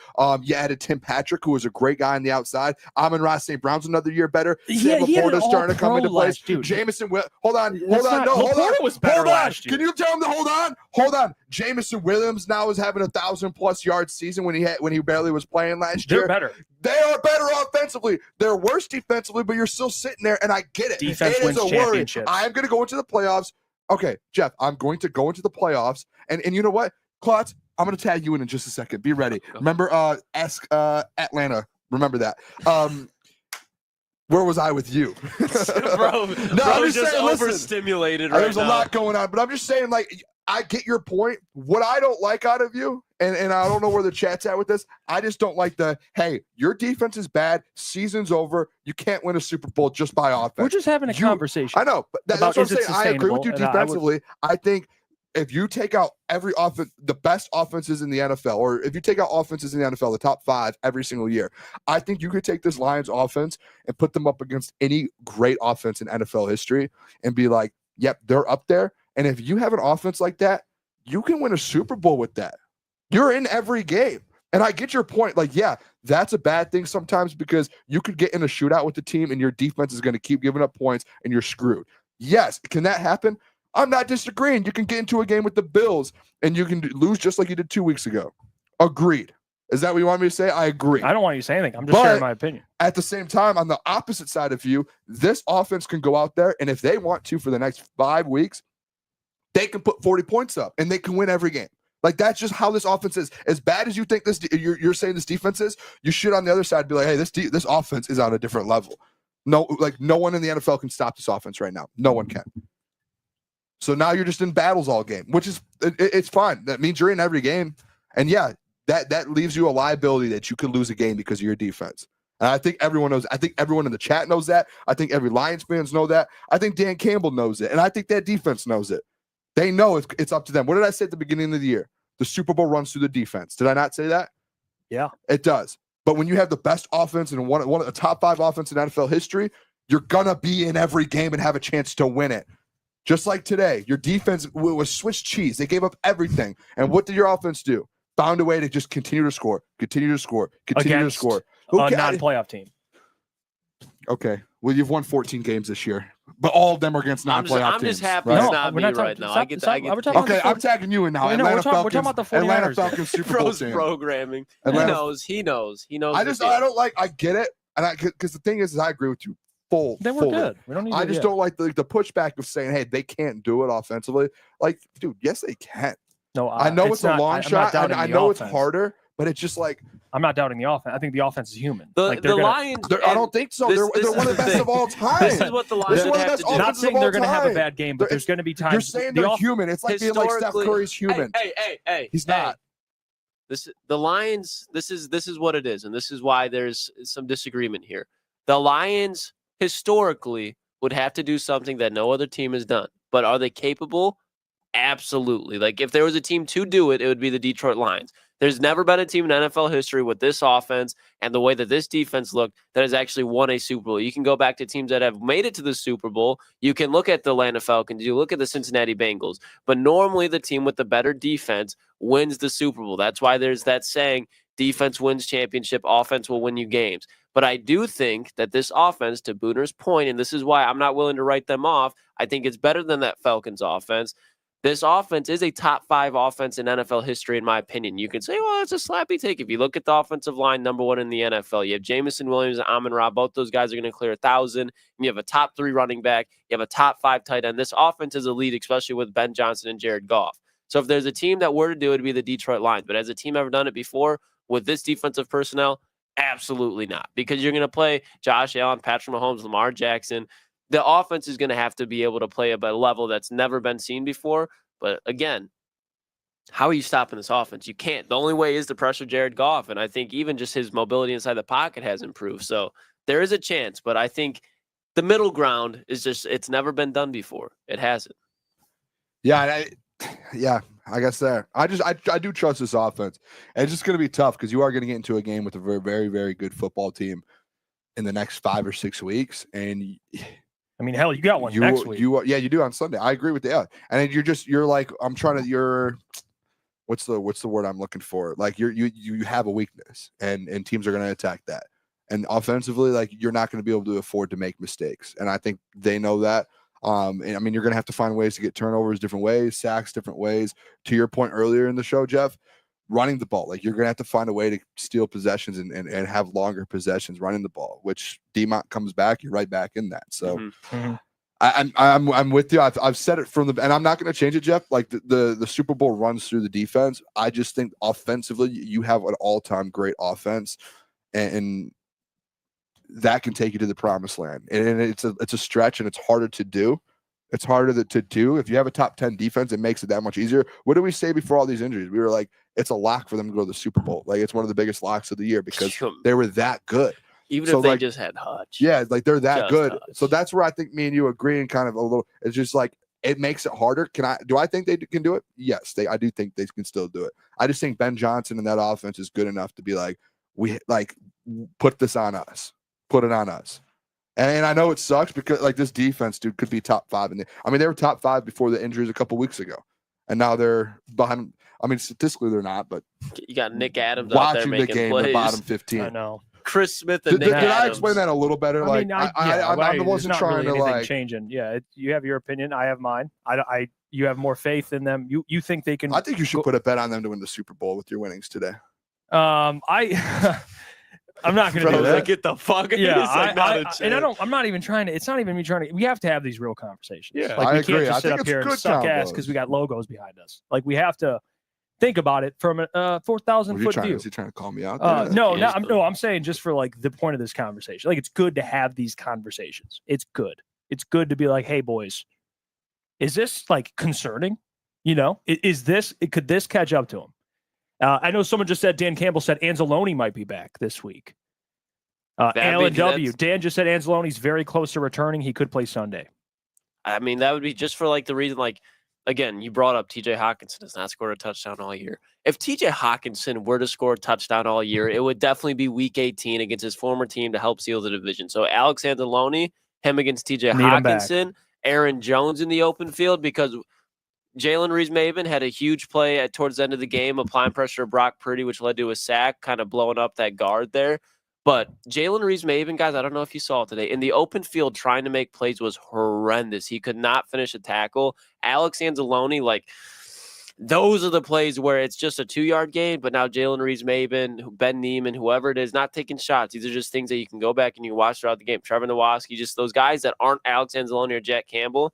You added Tim Patrick, who was a great guy on the outside. Amon-Ra St. Brown's another year better. Yeah, Sam he had an Laporta's starting to come into place. all-pro last year. Jameson, hold on. Laporta was better last year. Can you tell him to hold on? Jameson Williams now is having 1,000+ yard season when he barely was playing last year. They're better. They are better offensively. They're worse defensively, but you're still sitting there, and I get it. Defense It is wins a worry. championships. I am going to go into the playoffs. Okay, Jeff, I'm going to go into the playoffs, and you know what, Klotz, I'm going to tag you in just a second. Be ready. Remember, ask Atlanta. Remember that. Where was I with you? Bro, I'm just saying, listen, overstimulated right there's now. a lot going on, but I'm just saying, like, I get your point. What I don't like out of you, and I don't know where the chat's at with this, I just don't like hey, your defense is bad. Season's over. You can't win a Super Bowl just by offense. We're just having a conversation. I know, but that's about what I'm is it saying. I agree with you sustainable, and I would- defensively. I think if you take out every offense, the best offenses in the NFL, or if you take out offenses in the NFL, the top 5 every single year, I think you could take this Lions offense and put them up against any great offense in NFL history and be like, yep, they're up there. And if you have an offense like that, you can win a Super Bowl with that. You're in every game. And I get your point. Like, yeah, that's a bad thing sometimes because you could get in a shootout with the team and your defense is going to keep giving up points and you're screwed. Yes, can that happen? I'm not disagreeing. You can get into a game with the Bills and you can lose just like you did 2 weeks ago. Agreed. Is that what you want me to say? I agree. I don't want you to say anything. I'm just sharing my opinion. At the same time, on the opposite side of you, this offense can go out there and if they want to for the next 5 weeks, they can put 40 points up and they can win every game. Like, that's just how this offense is. As bad as you think you're saying this defense is, you should on the other side be like, hey, this offense is on a different level. No one in the NFL can stop this offense right now. No one can. So now you're just in battles all game, which is it's fine. That means you're in every game. And yeah, that leaves you a liability that you could lose a game because of your defense. And I think everyone knows. I think everyone in the chat knows that. I think every Lions fans know that. I think Dan Campbell knows it. And I think that defense knows it. They know it's up to them. What did I say at the beginning of the year? The Super Bowl runs through the defense. Did I not say that? Yeah. It does. But when you have the best offense and one of the top 5 offense in NFL history, you're going to be in every game and have a chance to win it. Just like today, your defense was Swiss cheese. They gave up everything. And what did your offense do? Found a way to just continue to score, continue to score, continue Against to score. a non-playoff team. Okay. Well, you've won 14 games this year, but all of them are against non-playoff I'm teams. just happy right? it's No, not we're me not right talking- now. stop- I get stop- we're talking Okay, I'm tagging you in now. Wait, no, Atlanta we're Falcons. talking about the 49ers. Atlanta Falcons Super Bowl Bro's team. programming. Atlanta- He knows. He knows. I the just deal. I don't like. I get it. And because the thing is I agree with you. They were good. We don't need I just don't like the pushback of saying, hey, they can't do it offensively. Like, dude, yes, they can. No, I know it's a long shot. I know it's offense. harder, but it's just like I'm not doubting the offense. I think the offense is human. The Lions. I don't think so. They're one of the best of all time. This is what the Lions They're one of the have best to do. I'm not offenses saying of they're all going to have a time. bad game, but there's going to be times. You're saying they're human. It's like being like Steph Curry's human. Hey. He's not. The Lions. This is what it is, and this is why there's some disagreement here. The Lions historically would have to do something that no other team has done, but are they capable? Absolutely. Like if there was a team to do it, it would be the Detroit Lions. There's never been a team in NFL history with this offense and the way that this defense looked that has actually won a Super Bowl. You can go back to teams that have made it to the Super Bowl. You can look at the Atlanta Falcons. You look at the Cincinnati Bengals. But normally the team with the better defense wins the Super Bowl. That's why there's that saying, defense wins championship, offense will win you games. But I do think that this offense, to Booner's point, and this is why I'm not willing to write them off, I think it's better than that Falcons offense. This offense is a top 5 offense in NFL history, in my opinion. You can say, well, it's a slappy take. If you look at the offensive line, number 1 in the NFL, you have Jamison Williams and Amon-Ra. Both those guys are going to clear 1,000. And you have a top 3 running back. You have a top 5 tight end. This offense is elite, especially with Ben Johnson and Jared Goff. So if there's a team that were to do it, it'd be the Detroit Lions. But has a team ever done it before with this defensive personnel? Absolutely not. Because you're going to play Josh Allen, Patrick Mahomes, Lamar Jackson. The offense is going to have to be able to play at a level that's never been seen before. But again, how are you stopping this offense? You can't. The only way is to pressure Jared Goff. And I think even just his mobility inside the pocket has improved. So there is a chance. But I think the middle ground is just, it's never been done before. It hasn't. Yeah. I guess there. I do trust this offense. And it's just going to be tough because you are going to get into a game with a very, very, very good football team in the next 5 or 6 weeks. And I mean, hell, you got one next week. You do on Sunday. I agree with that. And you're like, what's the word I'm looking for? Like you have a weakness and teams are going to attack that. And offensively, like you're not going to be able to afford to make mistakes. And I think they know that. And I mean, you're going to have to find ways to get turnovers different ways, sacks different ways. To your point earlier in the show, Jeff, running the ball, like you're going to have to find a way to steal possessions and have longer possessions running the ball, which D-Mont comes back, you're right back in that. So I'm with you. I've said it from and I'm not going to change it, Jeff. Like the Super Bowl runs through the defense. I just think offensively, you have an all-time great offense and that can take you to the promised land. And it's a stretch and it's harder to do. It's harder to do. If you have a top 10 defense, it makes it that much easier. What did we say before all these injuries? We were like, it's a lock for them to go to the Super Bowl. Like it's one of the biggest locks of the year because they were that good. Even if they just had Hutch. Yeah, like they're that good. Hutch. So that's where I think me and you agree and kind of a little, it's just like, it makes it harder. Do I think they can do it? Yes, I do think they can still do it. I just think Ben Johnson and that offense is good enough to be like, put this on us. Put it on us. And I know it sucks because like this defense, dude, could be top 5 they were top 5 before the injuries a couple weeks ago. And now they're behind. I mean, statistically they're not, but you got Nick Adams out there making the game, plays. The bottom 15. I know. Chris Smith and Did Nick Adams. I explain that a little better? I wasn't trying to like changing. Yeah, you have your opinion. I have mine. You have more faith in them. You think they can? I think you should put a bet on them to win the Super Bowl with your winnings today. I'm not going to do that. Like, get the fuck. Yeah, I'm not even trying to. It's not even me trying to. We have to have these real conversations. Yeah, like I we agree. can't just sit up here and suck ass because we got logos behind us. Like we have to think about it from a 4,000 foot view. Is he trying to call me out? No, I'm saying just for like the point of this conversation. Like it's good to have these conversations. It's good. It's good to be like, hey boys, is this like concerning? You know, could this catch up to him? I know someone just said, Dan Campbell said Anzalone might be back this week. Alan W. Dan just said Anzalone's very close to returning. He could play Sunday. I mean, that would be just for like the reason, like, again, you brought up TJ Hawkinson has not scored a touchdown all year. If TJ Hawkinson were to score a touchdown all year, it would definitely be week 18 against his former team to help seal the division. So Alex Anzalone, him against TJ Hawkinson, Aaron Jones in the open field, because Jalen Reeves-Maybin had a huge play towards the end of the game, applying pressure to Brock Purdy, which led to a sack, kind of blowing up that guard there. But Jalen Reeves-Maybin, guys, I don't know if you saw it today, in the open field trying to make plays was horrendous. He could not finish a tackle. Alex Anzalone, like, those are the plays where it's just a 2-yard gain, but now Jalen Reeves-Maben, Ben Neiman, whoever it is, not taking shots. These are just things that you can go back and you watch throughout the game. Trevor Nowoski, just those guys that aren't Alex Anzalone or Jack Campbell,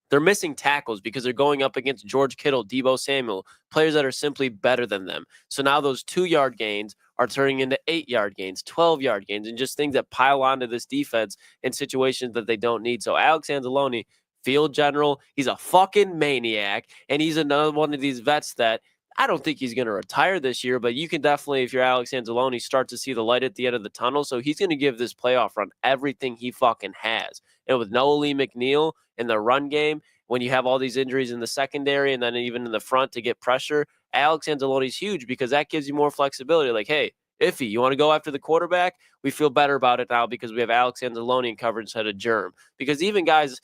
they're missing tackles because they're going up against George Kittle, Deebo Samuel, players that are simply better than them. So now those 2-yard gains are turning into 8-yard gains, 12-yard gains, and just things that pile onto this defense in situations that they don't need. So Alex Anzalone, field general, he's a fucking maniac, and he's another one of these vets that I don't think he's going to retire this year, but you can definitely, if you're Alex Anzalone, start to see the light at the end of the tunnel. So he's going to give this playoff run everything he fucking has. And with Noah Lee McNeil in the run game, when you have all these injuries in the secondary and then even in the front to get pressure, Alex Anzalone's huge because that gives you more flexibility. Like, hey, Iffy, you want to go after the quarterback? We feel better about it now because we have Alex Anzalone in coverage instead of Germ. Because even guys,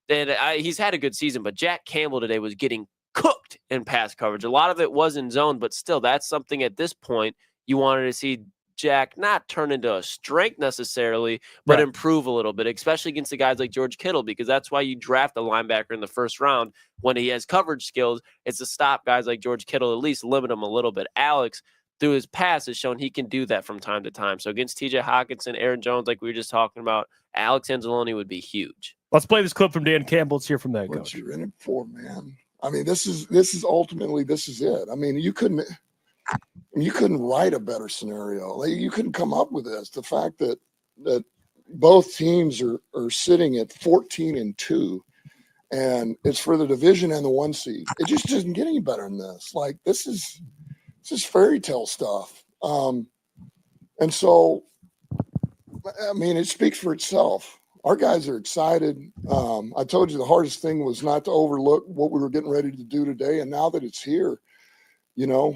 he's had a good season, but Jack Campbell today was getting cooked in pass coverage. A lot of it was in zone, but still, that's something at this point you wanted to see Jack not turn into a strength necessarily, but improve a little bit, especially against the guys like George Kittle, because that's why you draft a linebacker in the first round when he has coverage skills. It's to stop guys like George Kittle, at least limit him a little bit. Alex, through his pass, has shown he can do that from time to time. So against TJ Hawkinson, Aaron Jones, like we were just talking about, Alex Anzalone would be huge. Let's play this clip from Dan Campbell. Let's hear from that What coach. you're in it for, man. I mean, this is ultimately this is it. I mean, you couldn't write a better scenario. Like, you couldn't come up with this. The fact that both teams are sitting at 14-2, and it's for the division and the 1 seed. It just doesn't get any better than this. Like, this is fairy tale stuff. And so, I mean, it speaks for itself. Our guys are excited. I told you the hardest thing was not to overlook what we were getting ready to do today. And now that it's here, you know,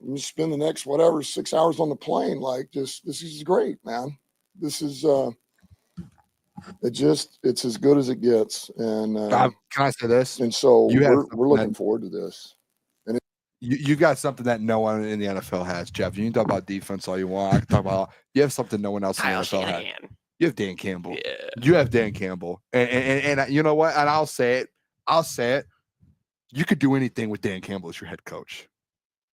you spend the next, 6 hours on the plane. Like, this is great, man. This is, it's as good as it gets. And can I say this? And so we're looking forward to this. You got something that no one in the NFL has, Jeff. You can talk about defense all you want. I can talk about you have something no one else in the NFL has. You have Dan Campbell. Yeah. You have Dan Campbell. And you know what? And I'll say it. You could do anything with Dan Campbell as your head coach.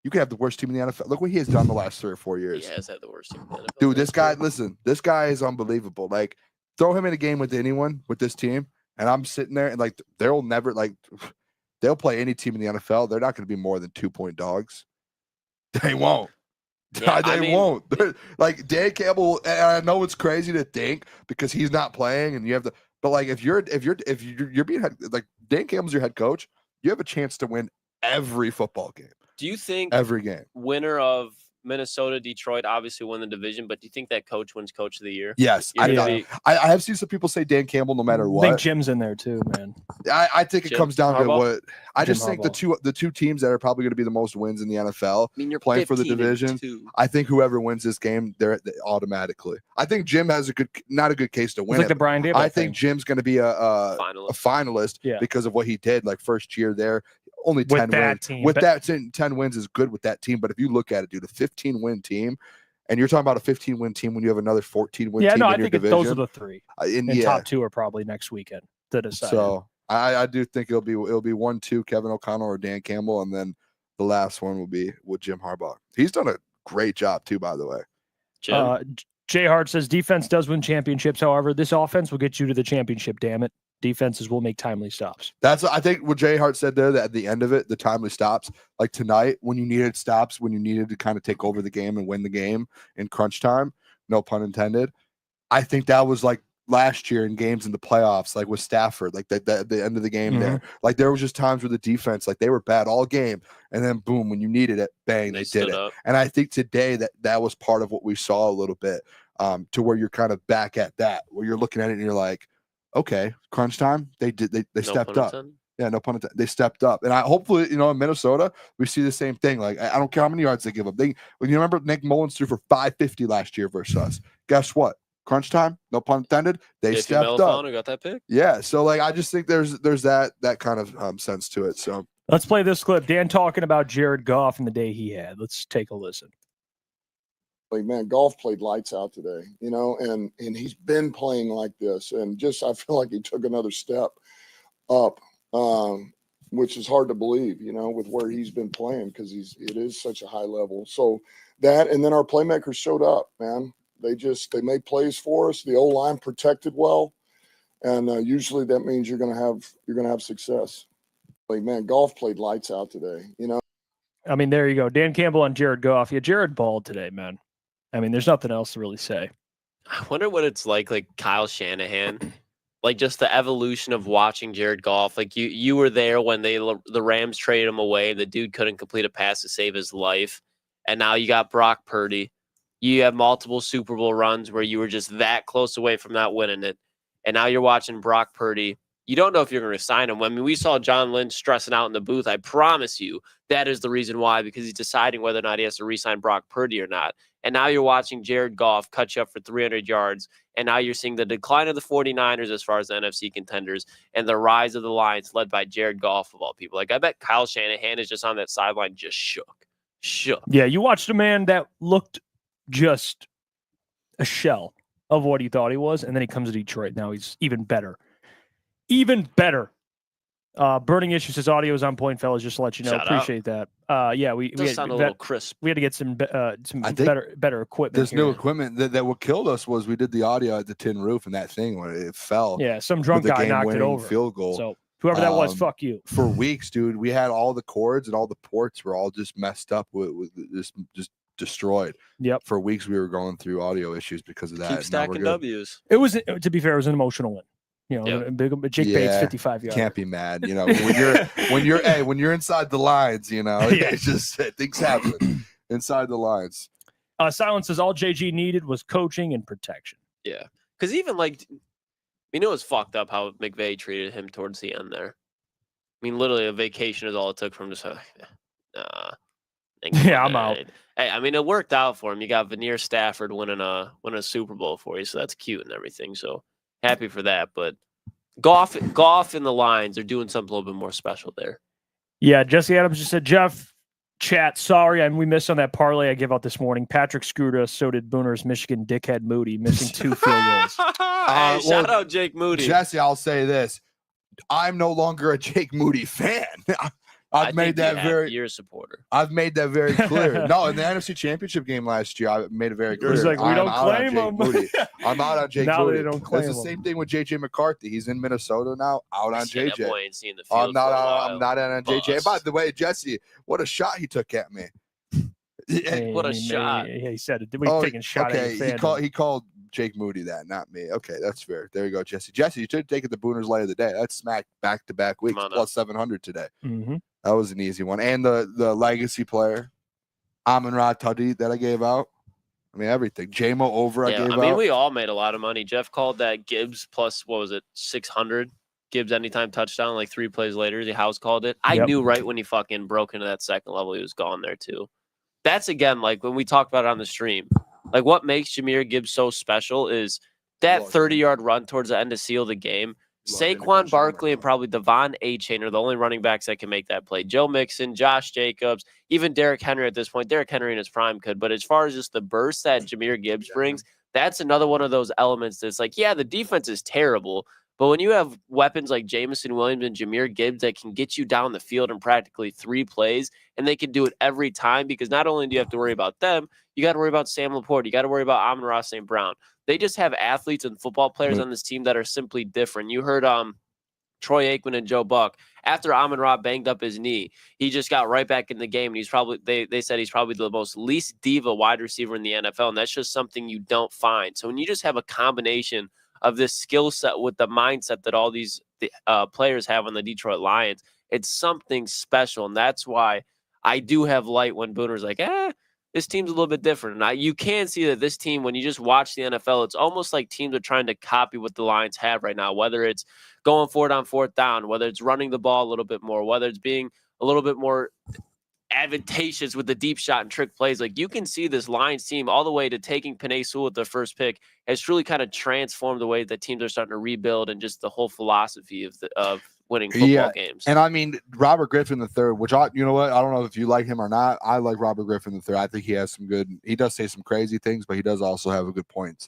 You could have the worst team in the NFL. Look what he has done the last 3 or 4 years. He has had the worst team in the NFL. Dude, this guy is unbelievable. Like, throw him in a game with anyone with this team, and I'm sitting there and like they'll play any team in the NFL. They're not going to be more than 2-point dogs. They won't. Yeah, they won't. Like, Dan Campbell, and I know it's crazy to think because he's not playing, and you have to. But like, if you're being like Dan Campbell's your head coach, you have a chance to win every football game. Do you think Every game? Winner of Minnesota, Detroit obviously won the division, but do you think that coach wins Coach of the Year? Yes, I have seen some people say Dan Campbell no matter what. I think Jim's in there too, man. I think it comes down to what I Jim just think Harbaugh. the two teams that are probably going to be the most wins in the NFL. I mean, you're playing for the 15-2. division. I think whoever wins this game, they're automatically. I think Jim has not a good case to win. It's like it. the Brian Daboll I think thing. Jim's going to be a finalist because of what he did. Like, first year there, only 10 wins. Team. With that 10 wins is good with that team. But if you look at it, dude, a 15-win team, and you're talking about a 15-win team when you have another 14-win team in your division. Those are the three. And top two are probably next weekend to decide. So I do think it'll be 1-2 Kevin O'Connell or Dan Campbell, and then the last one will be with Jim Harbaugh. He's done a great job too, by the way. Jay Hart says defense does win championships. However, this offense will get you to the championship. Damn it. Defenses will make timely stops. That's, I think, what Jay Hart said there, that at the end of it, the timely stops, like tonight, when you needed stops, when you needed to kind of take over the game and win the game in crunch time, no pun intended. I think that was like last year in games in the playoffs, like with Stafford, like the end of the game there. Like, there was just times where the defense, like, they were bad all game, and then boom, when you needed it, bang, they did it. Up. And I think today that was part of what we saw a little bit, to where you're kind of back at that, where you're looking at it and you're like, okay, crunch time. They stepped up. Yeah, no pun intended. They stepped up, and hopefully, in Minnesota, we see the same thing. Like, I don't care how many yards they give up. When you remember Nick Mullins threw for 550 last year versus us. Guess what? Crunch time. No pun intended. They stepped up. Got that pick. Yeah. So like, I just think there's that kind of sense to it. So let's play this clip. Dan talking about Jared Goff and the day he had. Let's take a listen. Like, man, Goff played lights out today, and he's been playing like this, and just I feel like he took another step up. which is hard to believe, with where he's been playing, because it is such a high level. So that, and then our playmakers showed up, man. They made plays for us. The O-line protected well, and usually that means you're gonna have success. Like, man, Goff played lights out today. I mean, there you go. Dan Campbell on Jared Goff. Yeah, Jared balled today, man. I mean, there's nothing else to really say. I wonder what it's like Kyle Shanahan, like just the evolution of watching Jared Goff. Like you were there when the Rams traded him away. The dude couldn't complete a pass to save his life. And now you got Brock Purdy. You have multiple Super Bowl runs where you were just that close away from not winning it. And now you're watching Brock Purdy. You don't know if you're going to sign him. I mean, we saw John Lynch stressing out in the booth. I promise you that is the reason why, because he's deciding whether or not he has to re-sign Brock Purdy or not. And now you're watching Jared Goff cut you up for 300 yards. And now you're seeing the decline of the 49ers as far as the NFC contenders and the rise of the Lions led by Jared Goff of all people. Like, I bet Kyle Shanahan is just on that sideline just shook. Yeah, you watched a man that looked just a shell of what he thought he was, and then he comes to Detroit. Now he's even better. Burning Issues says audio is on point, fellas. Just to let you know, appreciate that. Yeah, we sound a little crisp. We had to get some better equipment. There's new equipment that what killed us was we did the audio at the tin roof, and that thing when it fell. Yeah, some drunk guy knocked it over. Field goal. So whoever that was, fuck you. For weeks, dude, we had all the cords and all the ports were all just messed up with just destroyed. Yep. For weeks we were going through audio issues because of that. Keep stacking W's. It was, to be fair, it was an emotional win. Jake Bates 55 yards. Can't be mad. When you're inside the lines, it's just things happen inside the lines. Silence says all JG needed was coaching and protection. Yeah, because even it was fucked up how McVay treated him towards the end there. I mean, literally a vacation is all it took from just I'm out. Hey, I mean, it worked out for him. You got Veneer Stafford winning a Super Bowl for you, so that's cute and everything. So happy for that. But Goff and the Lions are doing something a little bit more special there. Yeah, Jesse Adams just said, Jeff, chat, sorry, we missed on that parlay I gave out this morning. Patrick screwed us, so did Booner's Michigan dickhead Moody, missing 2 field goals. Shout out Jake Moody. Jesse, I'll say this. I'm no longer a Jake Moody fan. I've made that very clear. No, in the NFC Championship game last year, I made it very clear. It's like, we don't claim him. I'm out on Jake now Moody. They don't claim it's the same thing with JJ McCarthy. He's in Minnesota now. Out on JJ. I'm not out on JJ. And by the way, Jesse, what a shot he took at me. What a shot. Yeah, he said it. We're taking a shot at he called Jake Moody that, not me. Okay, that's fair. There you go, Jesse. Jesse, you should have taken the Booners light of the day. That's smack back-to-back weeks, plus 700 today. Mm-hmm. That was an easy one. And the legacy player, Amon-Ra Tuddy, that I gave out. I mean, everything. JMO over, I gave out. I mean, we all made a lot of money. Jeff called that Gibbs plus, 600? Gibbs anytime touchdown, like 3 plays later. The house called it. I knew right when he fucking broke into that second level, he was gone there too. That's, again, like when we talked about it on the stream. Like, what makes Jahmyr Gibbs so special is that 30-yard run towards the end to seal the game. Saquon Barkley and probably Devon A-Chain are the only running backs that can make that play. Joe Mixon, Josh Jacobs, even Derrick Henry at this point. Derrick Henry in his prime could. But as far as just the burst that Jahmyr Gibbs brings, that's another one of those elements that's like, yeah, the defense is terrible. But when you have weapons like Jameson Williams and Jahmyr Gibbs that can get you down the field in practically 3 plays, and they can do it every time, because not only do you have to worry about them, you got to worry about Sam Laporte. You got to worry about Amon-Ra St. Brown. They just have athletes and football players on this team that are simply different. You heard Troy Aikman and Joe Buck. After Amon-Ra banged up his knee, he just got right back in the game, and he's probably they said he's probably the most least diva wide receiver in the NFL, and that's just something you don't find. So when you just have a combination of this skill set with the mindset that all these players have on the Detroit Lions, it's something special, and that's why I do have light when Booner's like, this team's a little bit different. And you can see that this team, when you just watch the NFL, it's almost like teams are trying to copy what the Lions have right now, whether it's going for it on 4th down, whether it's running the ball a little bit more, whether it's being a little bit more advantageous with the deep shot and trick plays. Like, you can see this Lions team all the way to taking Penei Sewell with their first pick has truly kind of transformed the way that teams are starting to rebuild and just the whole philosophy of winning football games. And I mean, Robert Griffin III, which you know what? I don't know if you like him or not. I like Robert Griffin III. I think he has he does say some crazy things, but he does also have a good points.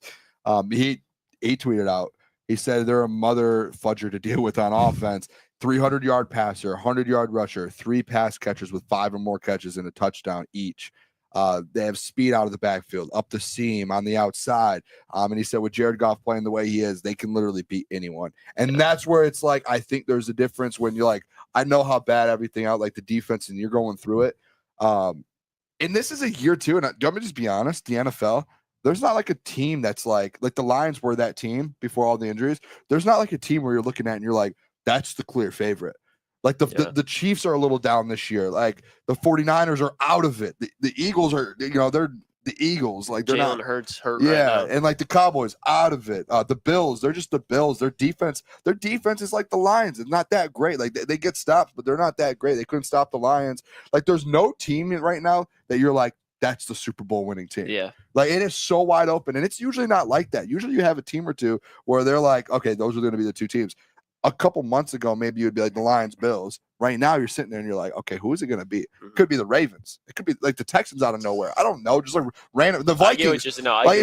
He tweeted out, he said they're a mother fudger to deal with on offense. 300-yard passer, 100-yard rusher, 3 pass catchers with 5 or more catches and a touchdown each. They have speed out of the backfield, up the seam, on the outside. And he said with Jared Goff playing the way he is, they can literally beat anyone. And that's where it's like, I think there's a difference when you're like, I know how bad everything out, like the defense, and you're going through it. And this is a year too. And let me just be honest, the NFL, there's not like a team that's like the Lions were that team before all the injuries. There's not like a team where you're looking at and you're like, that's the clear favorite. Like the Chiefs are a little down this year. Like the 49ers are out of it. The Eagles are, they're the Eagles. Like they're Jalen not Hurts hurt yeah, right now. and like the Cowboys out of it. The Bills, they're just the Bills. Their defense is like the Lions. It's not that great. Like they get stopped, but they're not that great. They couldn't stop the Lions. Like there's no team right now that you're like, that's the Super Bowl winning team. Yeah. Like it is so wide open. And it's usually not like that. Usually you have a team or two where they're like, okay, those are going to be the 2 teams. A couple months ago, maybe you'd be like the Lions, Bills. Right now, you're sitting there and you're like, okay, who is it going to be? It could be the Ravens. It could be like the Texans out of nowhere. I don't know. Just like random. The Vikings. It's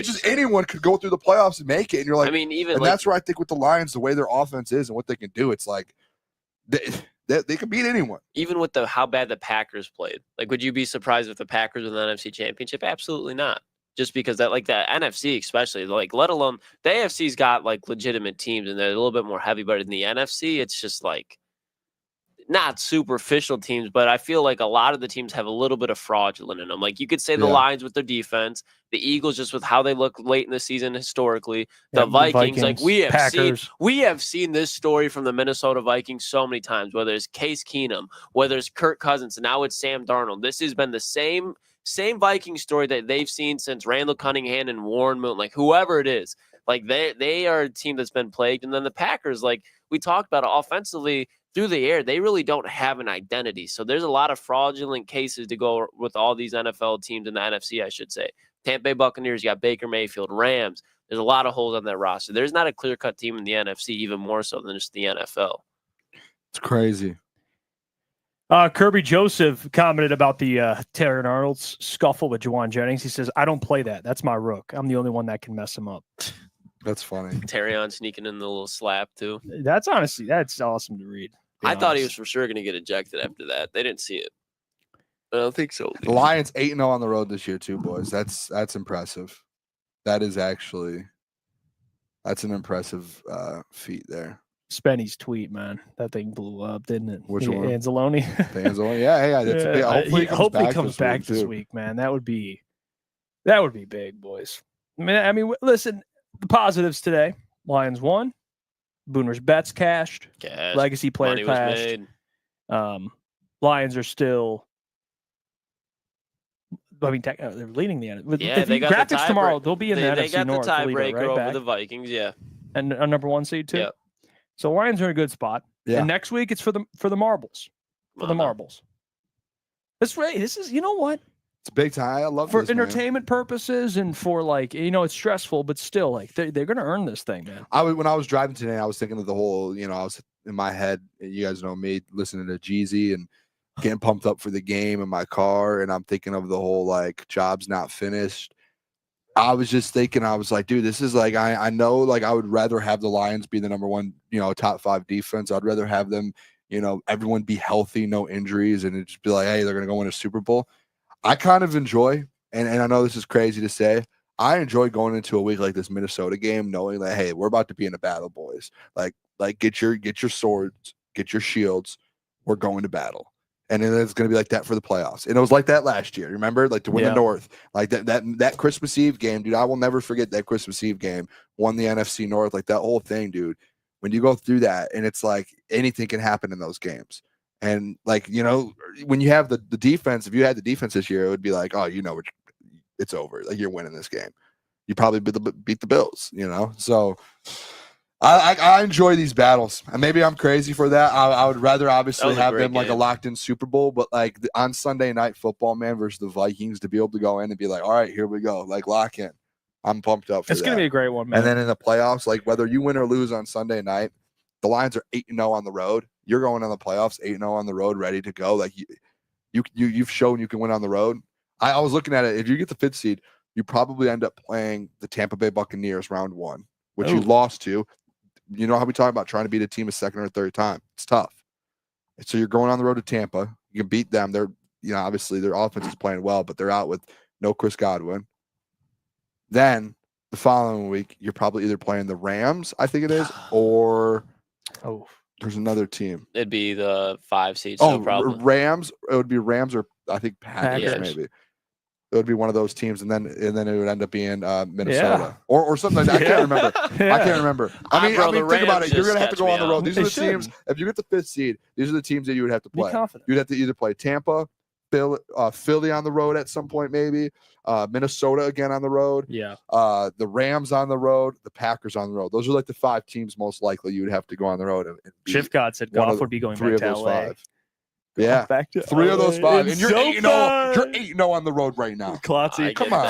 just anyone could go through the playoffs and make it. And you're like, I mean, even and that's where I think with the Lions, the way their offense is and what they can do, it's like they can beat anyone. Even with how bad the Packers played. Like, would you be surprised if the Packers win the NFC Championship? Absolutely not. Just because that NFC especially, like, let alone the AFC's got like legitimate teams and they're a little bit more heavy, but in the NFC, it's just like not superficial teams, but I feel like a lot of the teams have a little bit of fraudulent in them. Like you could say the Lions with their defense, the Eagles just with how they look late in the season historically, the Vikings, like we have seen this story from the Minnesota Vikings so many times, whether it's Case Keenum, whether it's Kirk Cousins, and now it's Sam Darnold. This has been the same Viking story that they've seen since Randall Cunningham and Warren Moon, like whoever it is. Like they are a team that's been plagued. And then the Packers, like we talked about offensively through the air, they really don't have an identity. So there's a lot of fraudulent cases to go with all these NFL teams in the NFC, I should say. Tampa Bay Buccaneers, you got Baker Mayfield, Rams. There's a lot of holes on that roster. There's not a clear-cut team in the NFC, even more so than just the NFL. It's crazy. Kirby Joseph commented about the Terran Arnold's scuffle with Juwan Jennings. He says, I don't play that. That's my rook. I'm the only one that can mess him up. That's funny. Terrion sneaking in the little slap, too. That's awesome to read. I thought he was for sure going to get ejected after that. They didn't see it. I don't think so. The Lions 8-0 on the road this year, too, boys. That's impressive. That's an impressive feat there. Spenny's tweet, man. That thing blew up, didn't it? Which one? Anzalone. Anzalone. Yeah. Hopefully he comes back this week, man. That would be big, boys. I mean, listen, the positives today. Lions won. Booner's bets cashed. Legacy player Money cashed. Was made. Lions are still. I mean, they're leading the end. Yeah, they got graphics the tomorrow. They'll be in the NFC They got North. the tiebreaker right over back. the Vikings. Yeah, and a number 1 seed too. Yep. So Lions are in a good spot. Yeah. And next week it's for the marbles. Marbles. This is, you know what? It's big time. I love for this, entertainment purposes and for it's stressful, but still they're going to earn this thing, man. When I was driving today, I was thinking of the whole, I was in my head, you guys know me, listening to Jeezy and getting pumped up for the game in my car. And I'm thinking of the whole, job's not finished. I was just thinking, I was like, dude, this is I know, I would rather have the Lions be the number 1, top 5 defense. I'd rather have them, everyone be healthy, no injuries, and it just be like, hey, they're going to go win a Super Bowl. I kind of enjoy, and I know this is crazy to say, I enjoy going into a week like this Minnesota game, knowing that, hey, we're about to be in a battle, boys. Like get your swords, get your shields. We're going to battle. And then it's going to be like that for the playoffs. And it was like that last year. Remember, to win the North, that Christmas Eve game, dude. I will never forget that Christmas Eve game. Won the NFC North, that whole thing, dude. When you go through that, and it's like anything can happen in those games. And when you have the defense, if you had the defense this year, it would be like, oh, it's over. You're winning this game. You probably beat the Bills. So. I enjoy these battles, and maybe I'm crazy for that. I would rather obviously have them a locked-in Super Bowl, but on Sunday Night Football, man, versus the Vikings, to be able to go in and be like, all right, here we go, lock in. I'm pumped up for It's going to be a great one, man. And then in the playoffs, whether you win or lose on Sunday night, the Lions are 8-0 on the road. You're going on the playoffs 8-0 on the road, ready to go. You've shown you can win on the road. I was looking at it. If you get the 5th seed, you probably end up playing the Tampa Bay Buccaneers round 1, which you lost to. You know how we talk about trying to beat a team a second or third time. It's tough. So you're going on the road to Tampa. You can beat them. They're, obviously their offense is playing well, but they're out with no Chris Godwin. Then the following week, you're probably either playing the Rams, I think it is, or there's another team. It'd be the 5 seed. So probably Rams. It would be Rams or I think Packers. Packers. Maybe. It would be one of those teams, and then it would end up being Minnesota or something like that. I can't remember. I can't remember. I mean, think about it. You're gonna have to go on the road. These are the teams. If you get the 5th seed, these are the teams that you would have to play. You'd have to either play Tampa, Philly on the road at some point, maybe Minnesota again on the road. Yeah. The Rams on the road, the Packers on the road. Those are like the 5 teams most likely you would have to go on the road and beat. Shift God said Goff would be going back to LA. 5. Yeah, back to 3 of those 5, and you're so 8-0. You're 8-0 on the road right now. Klotzy, come on,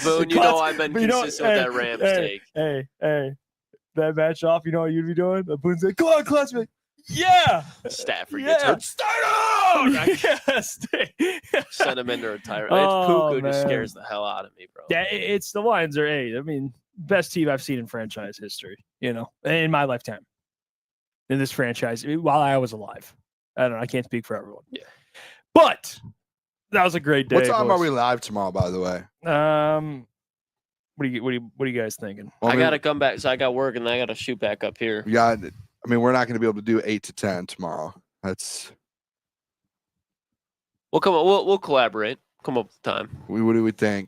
Boone. I've been consistent with that Rams take. Hey, that match off. You know what you'd be doing? Boone's like, "Come on, Klotzy." Like, yeah. Stafford gets hurt. Start Yes. Send him into retirement. Puka just scares the hell out of me, bro. Yeah, it's the Lions are best team I've seen in franchise history. In my lifetime, in this franchise, while I was alive. I don't know. I can't speak for everyone. Yeah. But that was a great day. What time are we live tomorrow, by the way? What are you guys thinking? Well, I gotta come back, so I got work and I gotta shoot back up here. Yeah. We're not gonna be able to do 8 to 10 tomorrow. We'll come on, we'll collaborate. Come up with time. What do we think?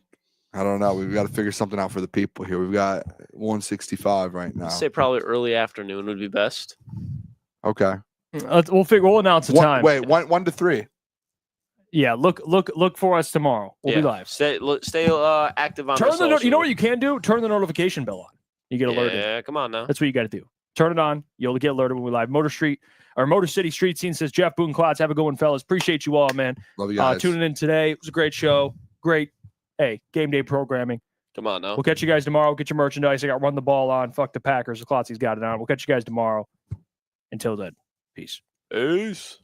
I don't know. We've got to figure something out for the people here. We've got 165 right now. I'd say probably early afternoon would be best. Okay. We'll announce the time. Wait, 1 to 3. Yeah, look for us tomorrow. We'll be live. Stay active on. You know what you can do? Turn the notification bell on. You get alerted. Yeah, come on now. That's what you got to do. Turn it on. You'll get alerted when we live. Motor City Street Scene says Jeff Boone Klotz. Have a good one, fellas. Appreciate you all, man. Love you guys. Tuning in today. It was a great show. Great, game day programming. Come on now. We'll catch you guys tomorrow. Get your merchandise. I got Run the Ball on. Fuck the Packers. The Klotzy's got it on. We'll catch you guys tomorrow. Until then, peace. Peace.